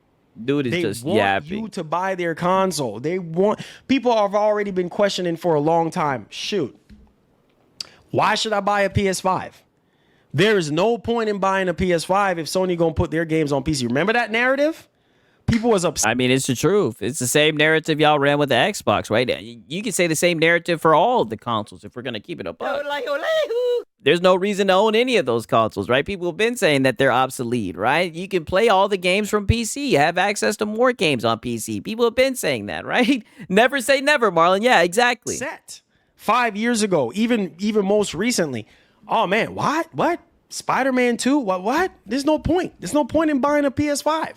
Dude is They just want yapping. you to buy their console. People have already been questioning for a long time. Shoot, why should I buy a PS5? There is no point in buying a PS5 if Sony gonna put their games on PC. Remember that narrative? People was upset. I mean, it's the truth. It's the same narrative y'all ran with the Xbox, right? You can say the same narrative for all of the consoles if we're going to keep it up. There's no reason to own any of those consoles, right? People have been saying that they're obsolete, right? You can play all the games from PC, have access to more games on PC. People have been saying that, right? Never say never, Marlon. Yeah, exactly. Set 5 years ago, even most recently. Oh man, what? Spider-Man 2? What? There's no point. There's no point in buying a PS5.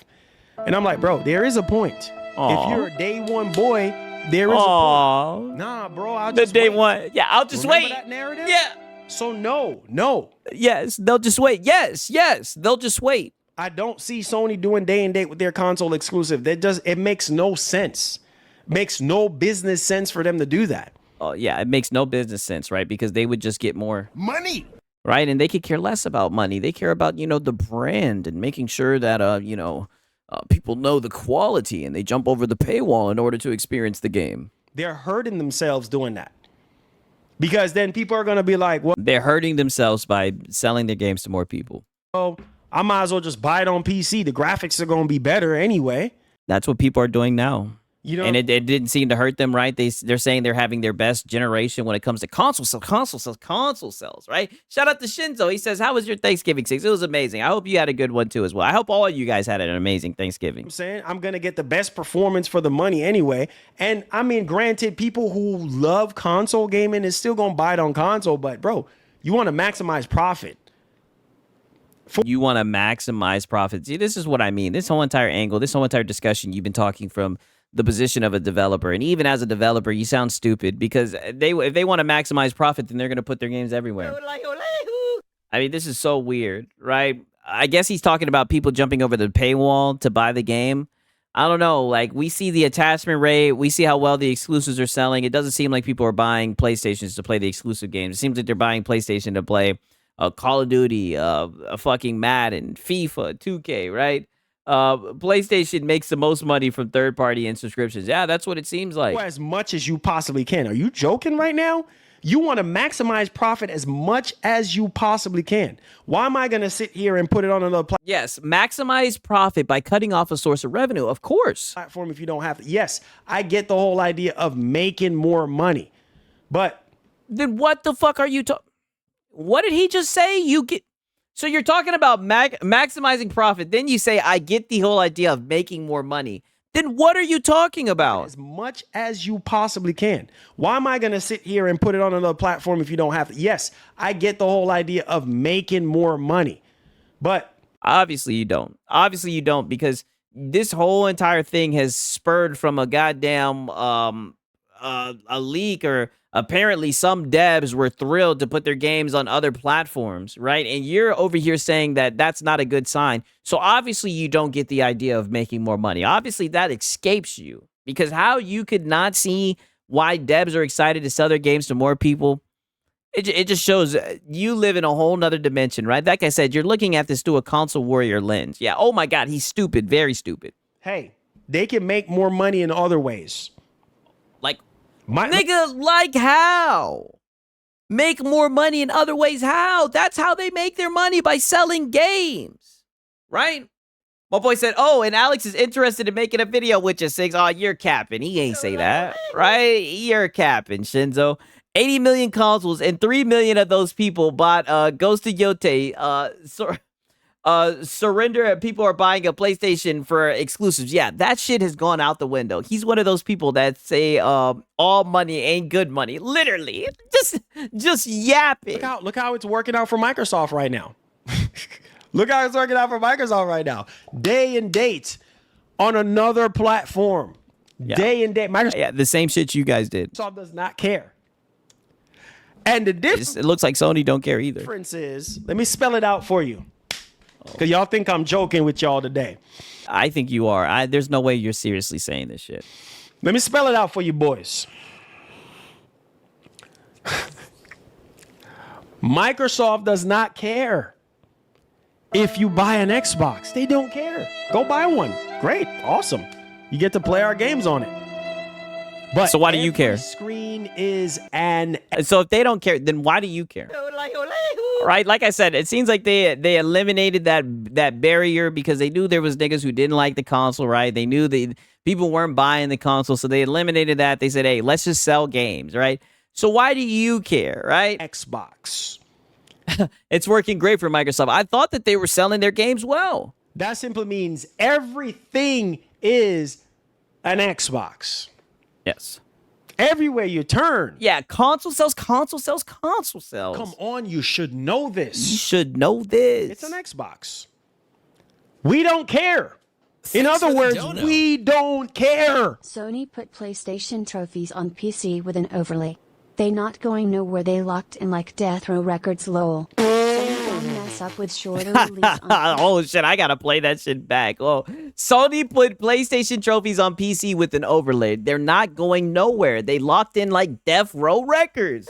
And I'm like, bro, there is a point. Aww. If you're a day one boy, there is a point. Nah, bro, I'll The just day wait. one. Yeah, I'll just Remember wait. that narrative? Yeah. So no. Yes, they'll just wait. Yes, they'll just wait. I don't see Sony doing day and date with their console exclusive. It makes no sense. Makes no business sense for them to do that. Oh, yeah, it makes no business sense, right? Because they would just get more Money! right? And they could care less about money. They care about, the brand and making sure that, people know the quality and they jump over the paywall in order to experience the game. They're hurting themselves doing that. Because then people are going to be like, well, They're hurting themselves by selling their games to more people. I might as well just buy it on PC. The graphics are going to be better anyway. That's what people are doing now. And it didn't seem to hurt them, right? They're saying they're having their best generation when it comes to console sales, right? Shout out to Shinzo. He says, how was your Thanksgiving, Six? It was amazing. I hope you had a good one, too, as well. I hope all of you guys had an amazing Thanksgiving. I'm saying I'm going to get the best performance for the money anyway. And I mean, granted, people who love console gaming is still going to buy it on console. But bro, you want to maximize profit. You want to maximize profits. See, this is what I mean. This whole entire angle, this whole entire discussion, you've been talking from the position of a developer. And even as a developer, you sound stupid because if they want to maximize profit, then they're going to put their games everywhere. I mean, this is so weird, right? I guess he's talking about people jumping over the paywall to buy the game. I don't know. Like, we see the attachment rate. We see how well the exclusives are selling. It doesn't seem like people are buying PlayStations to play the exclusive games. It seems like they're buying PlayStation to play Call of Duty, a fucking Madden, FIFA, 2K, right? PlayStation makes the most money from third-party and subscriptions. Yeah, that's what it seems like. As much as you possibly can. Are you joking right now? You want to maximize profit as much as you possibly can. Why am I going to sit here and put it on another Yes, maximize profit by cutting off a source of revenue, of course. platform if you don't have to? Yes, I get the whole idea of making more money. But Then what the fuck are you talking? What did he just say? So you're talking about maximizing profit. Then you say, I get the whole idea of making more money. Then what are you talking about? as much as you possibly can. Why am I going to sit here and put it on another platform if you don't have to? Yes, I get the whole idea of making more money. But Obviously you don't. Obviously you don't, because this whole entire thing has spurred from a goddamn a leak, or apparently some devs were thrilled to put their games on other platforms, right? And you're over here saying that that's not a good sign. So obviously you don't get the idea of making more money. Obviously that escapes you, because how you could not see why devs are excited to sell their games to more people, it just shows you live in a whole nother dimension, right? Like I said, you're looking at this through a console warrior lens. Yeah, oh my God, he's stupid, very stupid. hey, they can make more money in other ways. Like, My, nigga, like how? Make more money in other ways? How? That's how they make their money, by selling games, right? My boy said, oh, and Alex is interested in making a video with you, Six. Oh, you're capping. He ain't say that, right? You're capping, Shinzo. 80 million consoles, and 3 million of those people bought Ghost of Yote. Surrender. People are buying a PlayStation for exclusives. Yeah, that shit has gone out the window. He's one of those people that say all money ain't good money. Literally, just yapping. look how it's working out for Microsoft right now. Look how it's working out for Microsoft right now. Day and date on another platform. Yeah. Day and date. Microsoft Yeah, the same shit you guys did. does not care. And the It looks like Sony don't care either. difference is, let me spell it out for you, because y'all think I'm joking with y'all today. I think you are. There's no way you're seriously saying this shit. Let me spell it out for you, boys. Microsoft does not care if you buy an Xbox. They don't care. Go buy one. Great. Awesome. You get to play our games on it. But So why do you care? every screen is an So if they don't care, then why do you care? Right? Like I said, it seems like they eliminated that barrier because they knew there was niggas who didn't like the console, right? They knew people weren't buying the console, so they eliminated that. They said, hey, let's just sell games, right? So why do you care, right? Xbox. It's working great for Microsoft. I thought that they were selling their games well. That simply means everything is an Xbox. Yes. Everywhere you turn. Yeah, console sells, console sells, console sells. Come on, you should know You this. should know this. It's an Xbox. We don't care. In other words, we don't care. Sony put PlayStation trophies on PC with an overlay. They not going nowhere, they locked in like Death Row Records lol. Sony gonna mess up with shorter release on Oh shit, I gotta play that shit back. Oh, Sony put PlayStation trophies on PC with an overlay. They're not going nowhere. They locked in like Death Row Records.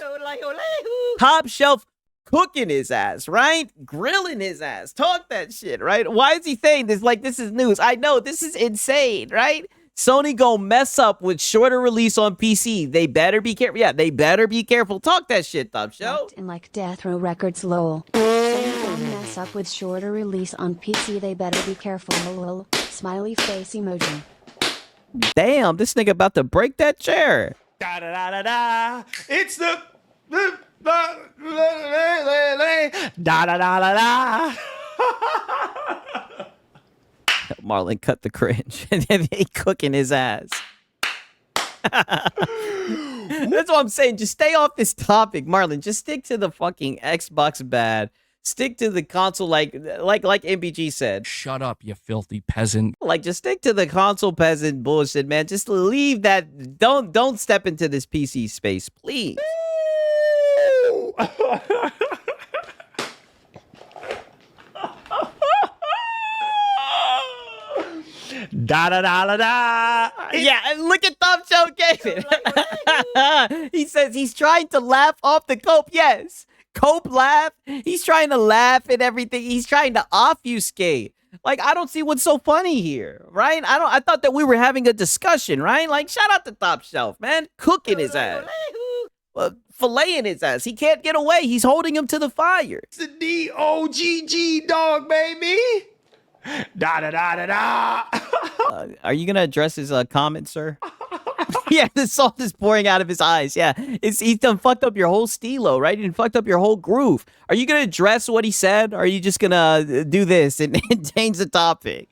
Top shelf cooking his ass, right? Grilling his ass. Talk that shit, right? Why is he saying this like this is news? I know, this is insane, right? Sony gonna mess up with shorter release on PC. They better be careful. Yeah, they better be careful. Talk that shit, Top Shelf. locked in like Death Row Records lol. Sony gonna mess up with shorter release on PC, they better be careful lol. Smiley face emoji. Damn, this nigga about to break that chair. Da da da da da. It's the da da da da da. Marlon cut the cringe. And then he cooking his ass. That's what I'm saying. Just stay off this topic, Marlon. Just stick to the fucking Xbox bad. Stick to the console like MBG said. Shut up, you filthy peasant. Like, just stick to the console peasant bullshit, man. Just leave that. Don't step into this PC space, please. Da da da da da. Yeah, and look at Top Shelf Gaming. He says he's trying to laugh off the cope. Yes, cope laugh. He's trying to laugh at everything. He's trying to obfuscate. Like, I don't see what's so funny here, right? I thought that we were having a discussion, right? Like, shout out to Top Shelf, man. Cooking his ass. Filleting his ass. He can't get away. He's holding him to the fire. It's the D-O-G-G dog, baby. Da da da da da. Are you gonna address his comment, sir? Yeah, the salt is pouring out of his eyes. Yeah, he's done fucked up your whole stilo, right? He fucked up your whole groove. Are you gonna address what he said, or are you just gonna do this and change the topic?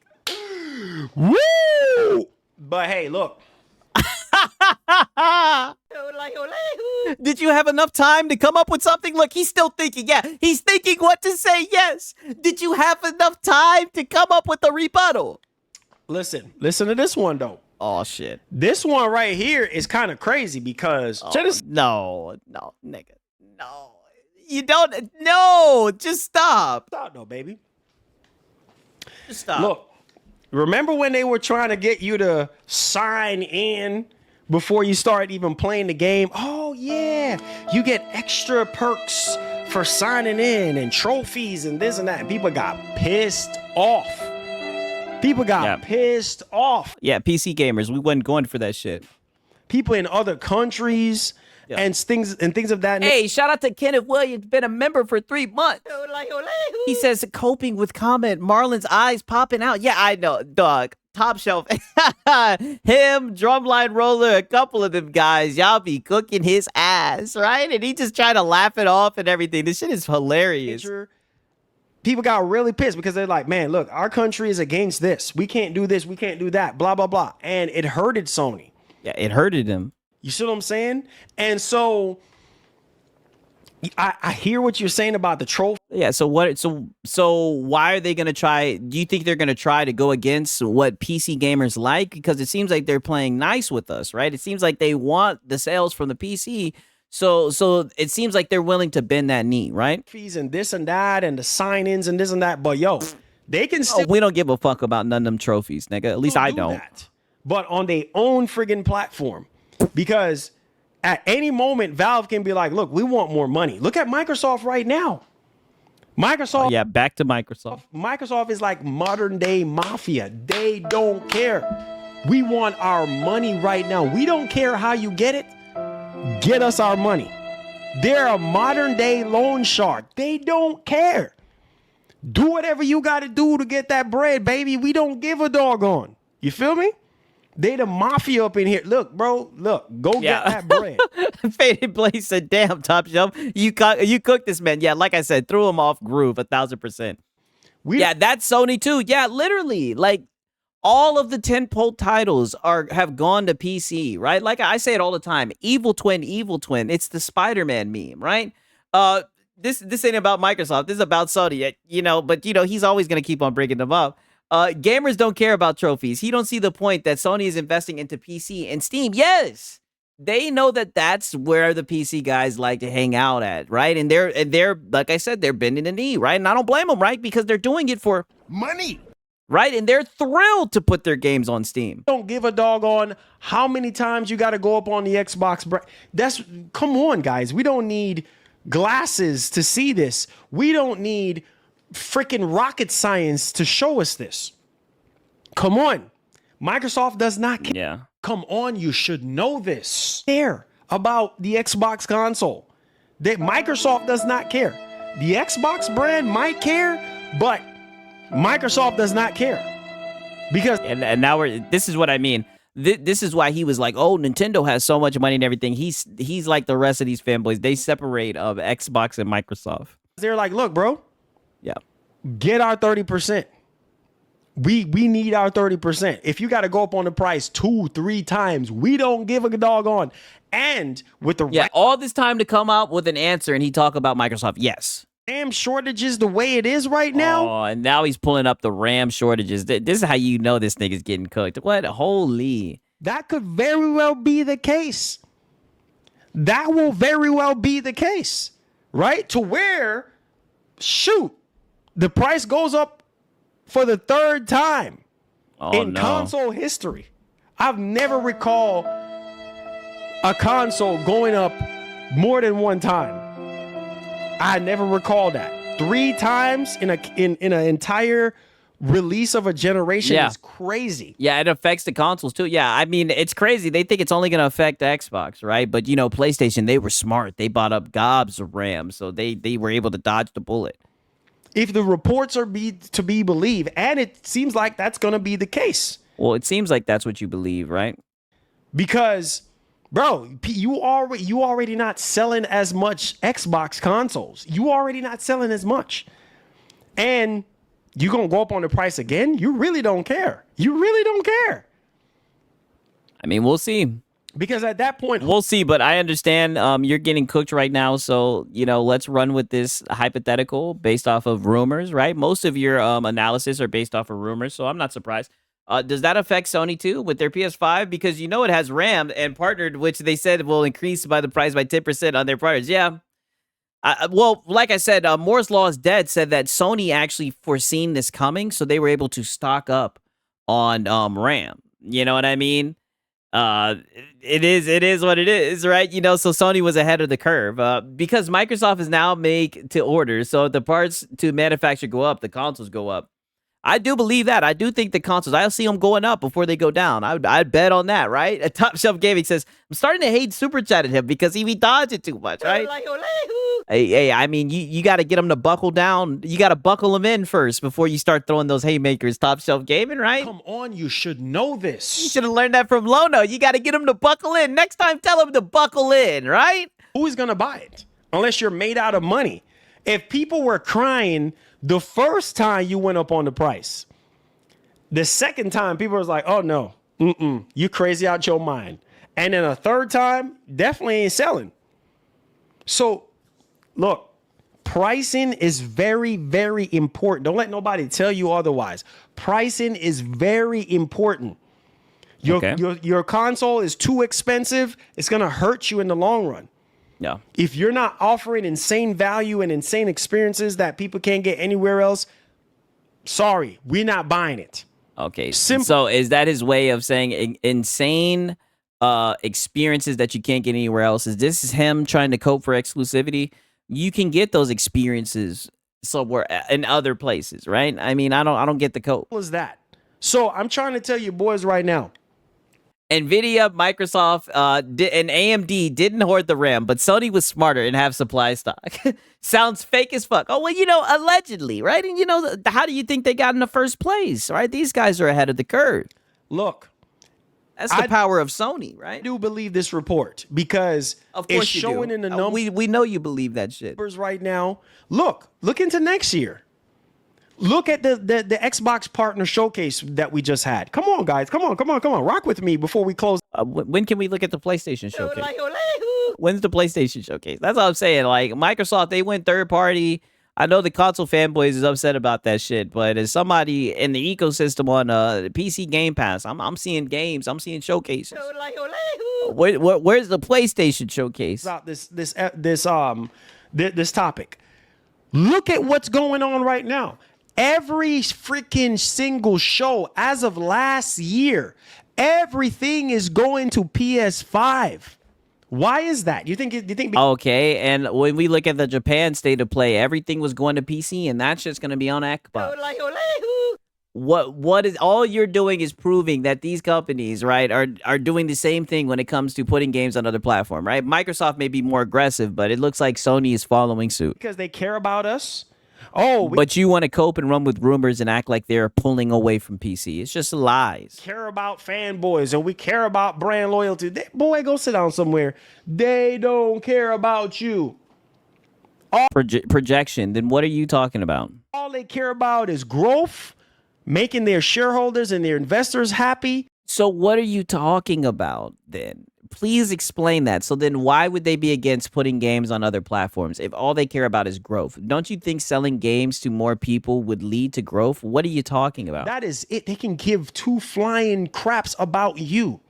Woo! But hey, look. Did you have enough time to come up with something? Look, he's still thinking. Yeah, he's thinking what to say. Yes. Did you have enough time to come up with a rebuttal? Listen to this one though. Oh shit. This one right here is kind of crazy because No, nigga. No. You don't. No, just stop. stop though, baby. Just stop. Look, remember when they were trying to get you to sign in before you start even playing the game? Oh yeah, you get extra perks for signing in and trophies and this and that. And people got pissed off. Pissed off. Yeah, PC gamers, we wasn't going for that shit. People in other countries and things of that nature. Hey, shout out to Kenneth Williams, been a member for 3 months. He says coping with comment, Marlon's eyes popping out. Yeah, I know, dog. Top Shelf. Him, Drumline Roller, a couple of them guys, y'all be cooking his ass, right? And he just trying to laugh it off and everything. This shit is hilarious. People got really pissed because they're like, man, look, our country is against this. We can't do this. We can't do that. Blah, blah, blah. And it hurted Sony. Yeah, it hurted him. You see what I'm saying? And so I hear what you're saying about the trophy. Yeah, so what? So why are they gonna try? Do you think they're gonna try to go against what PC gamers like? Because it seems like they're playing nice with us, right? It seems like they want the sales from the PC. So it seems like they're willing to bend that knee, right? Fees and this and that and the sign-ins and this and that. But yo, they can still we don't give a fuck about none of them trophies, nigga. At least I don't. That. But on their own friggin' platform. Because at any moment, Valve can be like, look, we want more money. Look at Microsoft right now. Microsoft. Yeah, back to Microsoft. Microsoft is like modern day mafia. They don't care. We want our money right now. We don't care how you get it. Get us our money. They're a modern day loan shark. They don't care. Do whatever you got to do to get that bread, baby. We don't give a doggone. You feel me? They the mafia up in here. Look, bro. Look, go get that bread. Faded Blaze said, "Damn, Top Shelf, you cooked this man." Yeah, like I said, threw him off groove 1,000%. Yeah, that's Sony too. Yeah, literally, like all of the tentpole titles have gone to PC, right? Like I say it all the time. Evil Twin. It's the Spider-Man meme, right? This ain't about Microsoft. This is about Sony. But he's always gonna keep on bringing them up. Gamers don't care about trophies. He don't see the point that Sony is investing into PC and Steam. Yes, they know that that's where the PC guys like to hang out at, right? And they're like I said, they're bending the knee, right? And I don't blame them, right? Because they're doing it for Money. right? And they're thrilled to put their games on Steam. Don't give a doggone how many times you got to go up on the Xbox. Come on, guys. We don't need glasses to see this. We don't need freaking rocket science to show us this. Come on. Microsoft does not care. Yeah. Come on, you should know this. Care about the Xbox console. Microsoft does not care. The Xbox brand might care, but Microsoft does not care. Because and now this is what I mean. This is why he was like, oh, Nintendo has so much money and everything. He's like the rest of these fanboys. They separate of Xbox and Microsoft. They're like, look, bro. Yeah. Get our 30%. We need our 30%. If you got to go up on the price 2-3 times, we don't give a doggone. And with the all this time to come out with an answer and he talk about Microsoft. Yes. RAM shortages the way it is right now. Oh, and now he's pulling up the RAM shortages. This is how you know this nigga's getting cooked. What? Holy. That could very well be the case. That will very well be the case, right? To where, shoot, the price goes up for the third time in console history. I've never recalled a console going up more than one time. I never recall that. 3 times in an entire release of a generation is crazy. Yeah, it affects the consoles too. Yeah, I mean, it's crazy. They think it's only going to affect the Xbox, right? But, you know, PlayStation, they were smart. They bought up gobs of RAM, so they were able to dodge the bullet. If the reports are to be believed, and it seems like that's going to be the case. Well, it seems like that's what you believe, right? Because, bro, you already not selling as much Xbox consoles. You already not selling as much. And you going to go up on the price again? You really don't care. You really don't care. I mean, we'll see. Because at that point, we'll see, but I understand you're getting cooked right now, so, you know, let's run with this hypothetical based off of rumors, right? Most of your analysis are based off of rumors, so I'm not surprised. Does that affect Sony too with their PS5? Because you know it has RAM and partnered, which they said will increase by the price by 10% on their partners. Yeah. Well, like I said, Moore's Law is Dead said that Sony actually foreseen this coming, so they were able to stock up on RAM. You know what I mean? It is what it is, right? You know, so Sony was ahead of the curve because Microsoft is now make to order. So if the parts to manufacture go up, the consoles go up. I do believe that. I do think the consoles, I'll see them going up before they go down. I'd bet on that, right? A Top Shelf Gaming says, I'm starting to hate Super Chat at him because he be dodging too much, right? Hey, I mean, you got to get them to buckle down. You got to buckle them in first before you start throwing those haymakers. Top Shelf Gaming, right? Come on, you should know this. You should have learned that from Lono. You got to get them to buckle in. Next time, tell them to buckle in, right? Who's going to buy it? Unless you're made out of money. If people were crying the first time you went up on the price, the second time people was like, oh no, you crazy out your mind. And then a third time, definitely ain't selling. So look, pricing is very, very important. Don't let nobody tell you otherwise. Pricing is very important. Your console is too expensive. It's going to hurt you in the long run. Yeah. If you're not offering insane value and insane experiences that people can't get anywhere else, sorry, we're not buying it. Okay. Simple. So is that his way of saying insane experiences that you can't get anywhere else? Is this him trying to cope for exclusivity? You can get those experiences somewhere in other places, right? I mean, I don't get the cope. What was that? So I'm trying to tell you boys right now. NVIDIA, Microsoft, and AMD didn't hoard the RAM, but Sony was smarter and have supply stock. Sounds fake as fuck. Oh, well, you know, allegedly, right? And, you know, how do you think they got in the first place, right? These guys are ahead of the curve. Look. That's the power of Sony, right? I do believe this report because of course it's showing in the numbers. We know you believe that shit. Right now. Look into next year. Look at the Xbox partner showcase that we just had. Come on, guys. Come on. Rock with me before we close. When can we look at the PlayStation showcase? When's the PlayStation showcase? That's all I'm saying. Like, Microsoft, they went third party. I know the console fanboys is upset about that shit, but as somebody in the ecosystem on PC Game Pass, I'm seeing games. I'm seeing showcases. Where's the PlayStation showcase? About this topic. Look at what's going on right now. Every freaking single show as of last year, everything is going to PS5. Why is that? You think? Okay, and when we look at the Japan state of play, everything was going to PC, and that's just going to be on Xbox. What is all you're doing is proving that these companies, right, are doing the same thing when it comes to putting games on other platforms, right? Microsoft may be more aggressive, but it looks like Sony is following suit because they care about us. But you want to cope and run with rumors and act like they're pulling away from PC. It's just lies. Care about fanboys and we care about brand loyalty. Boy, go sit down somewhere. They don't care about you. Projection. Then what are you talking about? All they care about is growth, making their shareholders and their investors happy. So what are you talking about then? Please explain that. So then why would they be against putting games on other platforms if all they care about is growth? Don't you think selling games to more people would lead to growth? What are you talking about? That is it. They can give two flying craps about you.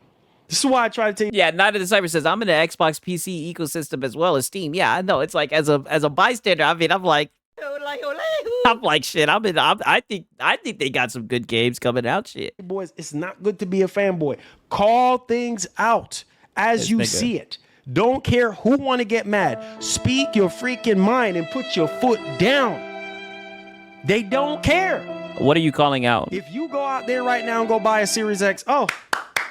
This is why I try to take. Yeah, Night of the Cyber says, I'm in the Xbox PC ecosystem as well as Steam. Yeah, I know. It's like as a bystander, I mean, I'm like shit. I think they got some good games coming out. Shit. Boys, it's not good to be a fanboy. Call things out as you see it. Don't care who want to get mad. Speak your freaking mind and put your foot down. They don't care. What are you calling out? If you go out there right now and go buy a Series X, oh,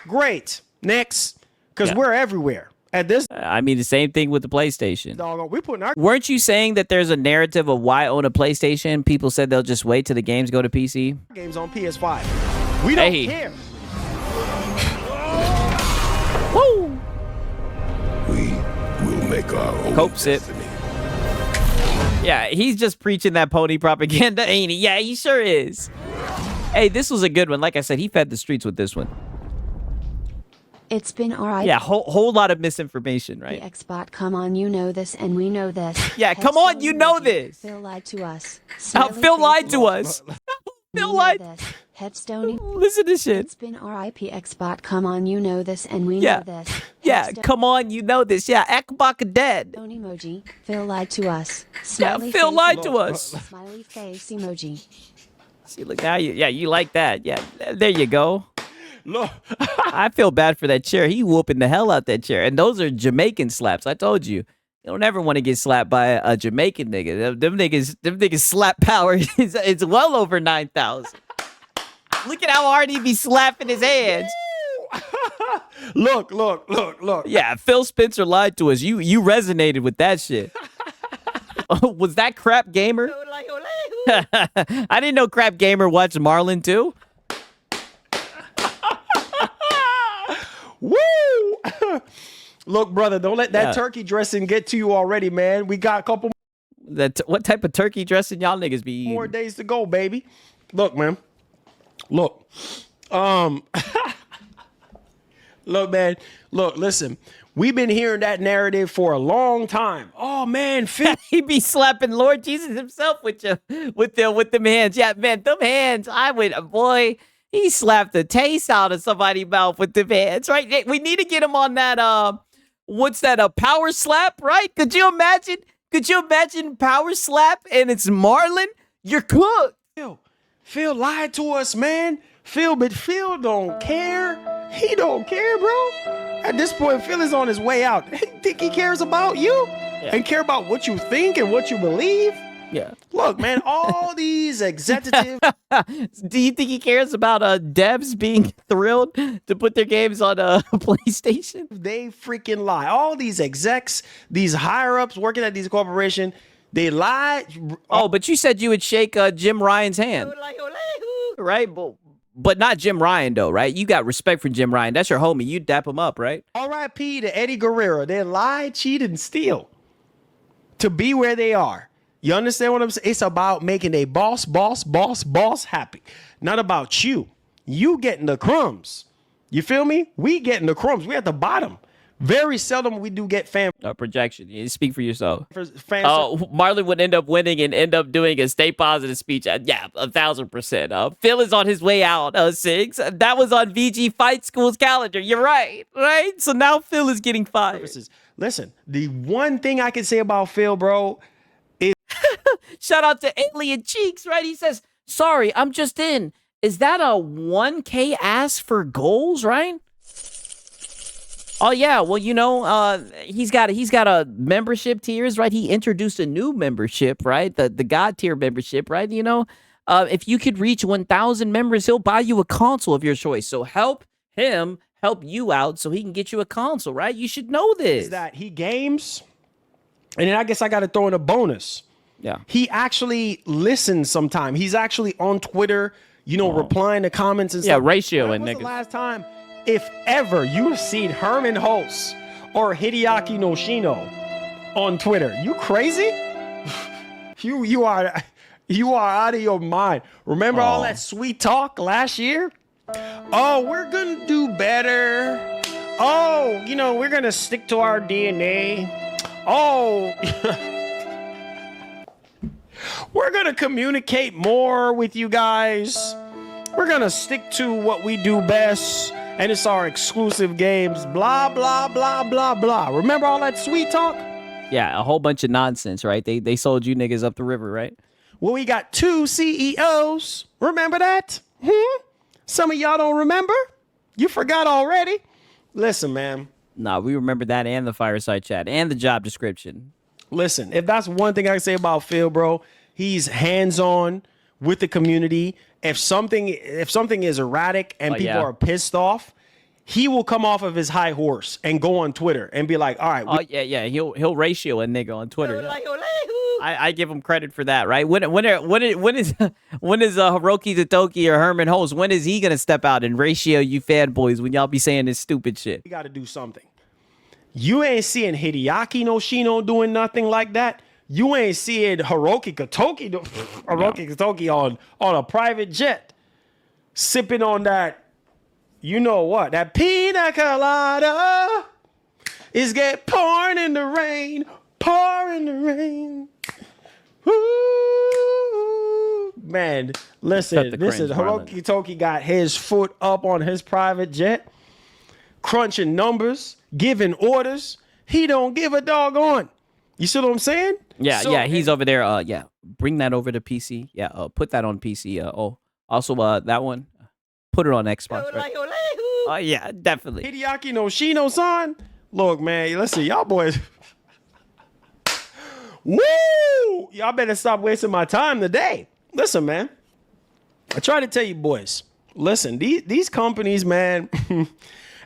great. Next, because we're everywhere. At this, I mean, the same thing with the PlayStation. dog, we putting our Weren't you saying that there's a narrative of why own a PlayStation? People said they'll just wait till the games go to PC. games on PS5. We don't care. Woo! We will make our own Copes it. destiny. Yeah, he's just preaching that pony propaganda, ain't he? Yeah, he sure is. Hey, this was a good one. Like I said, he fed the streets with this one. It's been alright. Yeah, whole lot of misinformation, The right? Xbot, come on, you know this and we know this. Yeah, come on, you know this. Phil lied to us. Phil lied to us. Phil lied. Headstone. Listen to shit. It's been RIP Xbot, come on, you know this and we Yeah. know this. Yeah, Headstone come on, you know this. Yeah, Ekbach dead. emoji. Phil lied to us. Yeah, Smiley Phil face lied to emoji. us. Smiley face emoji. See, look now, you like that. Yeah, there you go. Look, I feel bad for that chair. He whooping the hell out that chair. And those are Jamaican slaps. I told you. You don't ever want to get slapped by a Jamaican nigga. Them niggas slap power it's well over 9,000. Look at how hard he be slapping his hands. look. Yeah, Phil Spencer lied to us. You resonated with that shit. Was that Crap Gamer? I didn't know Crap Gamer watched Marlon too. Woo! Look, brother, don't let that turkey dressing get to you already, man. We got a couple What type of turkey dressing y'all niggas be eating? more days to go, baby. Look, man. Look. Look, man. Look, listen. We've been hearing that narrative for a long time. Oh, man, Phil. He be slapping Lord Jesus himself with them hands. Yeah, man, them hands. Boy, he slapped the taste out of somebody's mouth with them hands, right? We need to get him on that, what's that, a power slap, right? Could you imagine? Power slap and it's Marlon? You're cooked. Phil lied to us, man. But Phil don't care. He don't care, bro. At this point, Phil is on his way out. He think he cares about you and care about what you think and what you believe? Yeah. Look, man, all these executives. Do you think he cares about devs being thrilled to put their games on PlayStation? They freaking lie. All these execs, these higher ups working at these corporations, they lie. Oh, but you said you would shake Jim Ryan's hand. Right? But not Jim Ryan, though, right? You got respect for Jim Ryan. That's your homie. You dap him up, right? R.I.P. to Eddie Guerrero. They lie, cheat, and steal to be where they are. You understand what I'm saying? It's about making a boss happy. Not about you. You getting the crumbs. You feel me? We getting the crumbs. We at the bottom. Very seldom we do get fan. Projection. You speak for yourself. Fans. Marlon would end up winning and end up doing a stay positive speech. Yeah, 1,000%. Phil is on his way out. Six. That was on VG Fight School's calendar. You're right. Right? So now Phil is getting fired. Listen, the one thing I can say about Phil, bro, shout out to Alien Cheeks, right? He says, sorry, I'm just in. Is that a 1K ask for goals, right? Oh, yeah. Well, you know, he's got a membership tiers, right? He introduced a new membership, right? The God tier membership, right? You know, if you could reach 1,000 members, he'll buy you a console of your choice. So help him help you out so he can get you a console, right? You should know this. Is that he games, and then I guess I got to throw in a bonus. Yeah. He actually listens sometime. He's actually on Twitter, you know, replying to comments and stuff. Yeah, ratio and When was niggas. the last time, if ever, you've seen Herman Hulse or Hideaki Noshino on Twitter? You crazy? you are out of your mind. Remember all that sweet talk last year? Oh, we're gonna do better. Oh, you know, we're gonna stick to our DNA. Oh, we're gonna communicate more with you guys. We're gonna stick to what we do best, and it's our exclusive games. Blah blah blah blah blah. Remember all that sweet talk? Yeah, a whole bunch of nonsense, right? They sold you niggas up the river, right? Well, we got 2 CEOs. Remember that? Some of y'all don't remember? You forgot already? Listen, man. Nah, we remember that and the fireside chat and the job description. Listen, if that's one thing I can say about Phil, bro, he's hands-on with the community. If something is erratic and people are pissed off, he will come off of his high horse and go on Twitter and be like, all right. Yeah. He'll ratio a nigga on Twitter. I give him credit for that, right? When is Hiroki Totoki or Herman Holtz? When is he gonna step out and ratio you fanboys when y'all be saying this stupid shit? We got to do something. You ain't seeing Hideaki Noshino doing nothing like that. You ain't seeing Hiroki Totoki on a private jet, sipping on that. You know what? That pina colada is get pouring in the rain, pouring in the rain. Ooh, man, listen. Hiroki Toki got his foot up on his private jet, crunching numbers, giving orders. He don't give a doggone. You see what I'm saying? Yeah, he's over there. Bring that over to PC. Put that on PC. Also, that one, put it on Xbox. Right? Yeah, definitely. Hideaki Noshino, son. Look, man, listen, y'all boys. Woo! Y'all better stop wasting my time today. Listen, man. I try to tell you boys. Listen, these companies, man.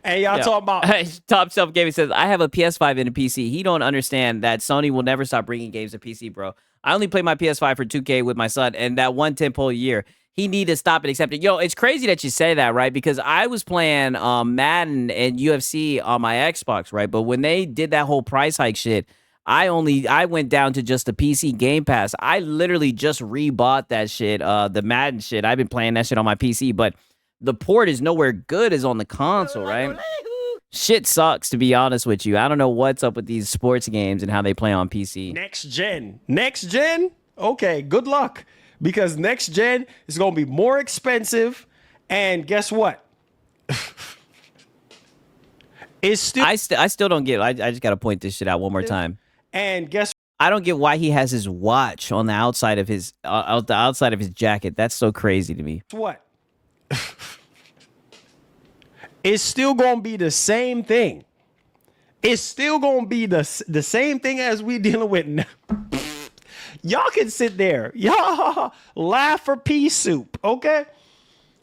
And y'all talk about Top Shelf Gaming says, I have a PS5 and a PC. He don't understand that Sony will never stop bringing games to PC, bro. I only play my PS5 for 2K with my son, and that one tentpole a year. He need to stop and accept it. Yo, it's crazy that you say that, right? Because I was playing Madden and UFC on my Xbox, right? But when they did that whole price hike shit, I went down to just the PC Game Pass. I literally just rebought that shit, the Madden shit. I've been playing that shit on my PC, but the port is nowhere good as on the console, right? Shit sucks, to be honest with you. I don't know what's up with these sports games and how they play on PC. Next gen? Okay, good luck. Because next gen is going to be more expensive. And guess what? It's still... I still don't get it. I just got to point this shit out one more time. And guess I don't get why he has his watch on the outside of his jacket. That's so crazy to me. What? It's still going to be the same thing. It's still going to be the same thing as we dealing with now. Y'all can sit there. Y'all laugh for pea soup, okay?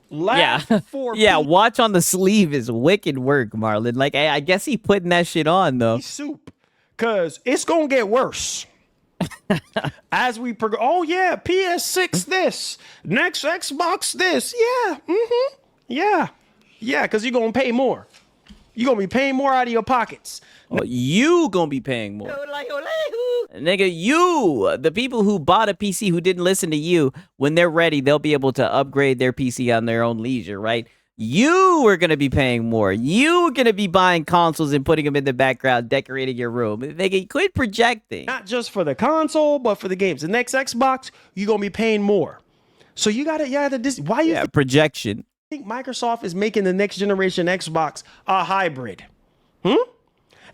Laugh for pea watch on the sleeve is wicked work, Marlon. Like, I guess he putting that shit on, though. Soup. Because it's going to get worse. As we progress. Oh, yeah, PS6 this. Next Xbox this. Yeah. Mm-hmm. Yeah. Yeah, because you're going to pay more. You're going to be paying more out of your pockets. Well, you going to be paying more. Nigga, you, the people who bought a PC who didn't listen to you, when they're ready, they'll be able to upgrade their PC on their own leisure, right? You are going to be paying more. You're going to be buying consoles and putting them in the background, decorating your room. Nigga, quit projecting. Not just for the console, but for the games. The next Xbox, you're going to be paying more. So you got to, why you projection. Think Microsoft is making the next generation Xbox a hybrid?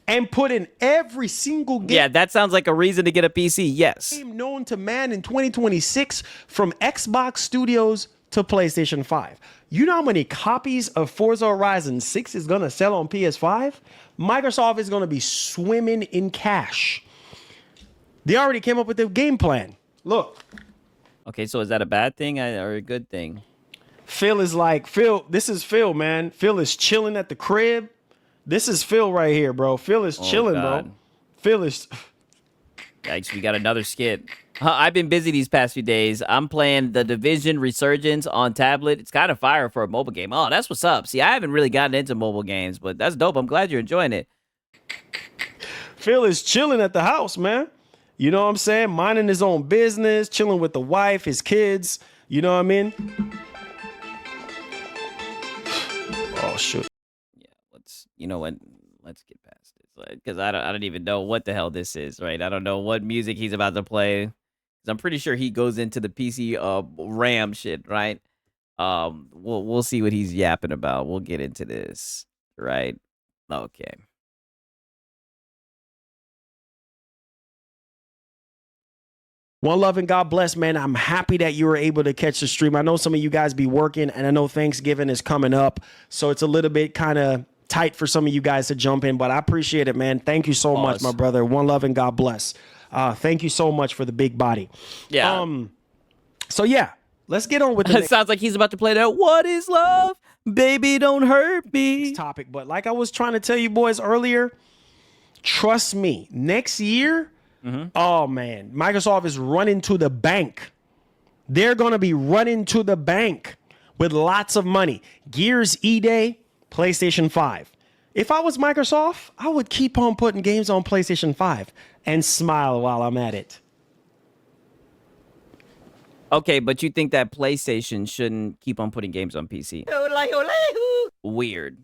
And put in every single game. Yeah, that sounds like a reason to get a PC. Yes. Game known to man in 2026 from Xbox Studios to PlayStation 5. You know how many copies of Forza Horizon 6 is going to sell on PS5? Microsoft is going to be swimming in cash. They already came up with the game plan. Look. Okay, so is that a bad thing or a good thing? This is Phil, man. Phil is chilling at the crib. This is Phil right here, bro. Phil is chilling, bro. Phil is... Yikes, we got another skit. I've been busy these past few days. I'm playing The Division Resurgence on tablet. It's kind of fire for a mobile game. Oh, that's what's up. See, I haven't really gotten into mobile games, but that's dope. I'm glad you're enjoying it. Phil is chilling at the house, man. You know what I'm saying? Minding his own business, chilling with the wife, his kids. You know what I mean? Oh, shoot. you know what? Let's get past it because I don't even know what the hell this is, right? I don't know what music he's about to play. 'Cause I'm pretty sure he goes into the PC RAM shit, right? We'll see what he's yapping about. We'll get into this, right? Okay. One love and God bless, man. I'm happy that you were able to catch the stream. I know some of you guys be working, and I know Thanksgiving is coming up, so it's a little bit kind of tight for some of you guys to jump in, but I appreciate it, man. Thank you so much, my brother. One love and God bless. Thank you so much for the big body. Yeah. So yeah, let's get on with the It sounds like he's about to play that "What Is Love, Baby Don't Hurt Me" next topic. But like I was trying to tell you boys earlier, trust me, next year. Oh man, Microsoft is running to the bank. They're going to be running to the bank with lots of money. Gears E-Day, PlayStation 5. If I was Microsoft, I would keep on putting games on PlayStation 5 and smile while I'm at it. Okay, but you think that PlayStation shouldn't keep on putting games on PC? Weird.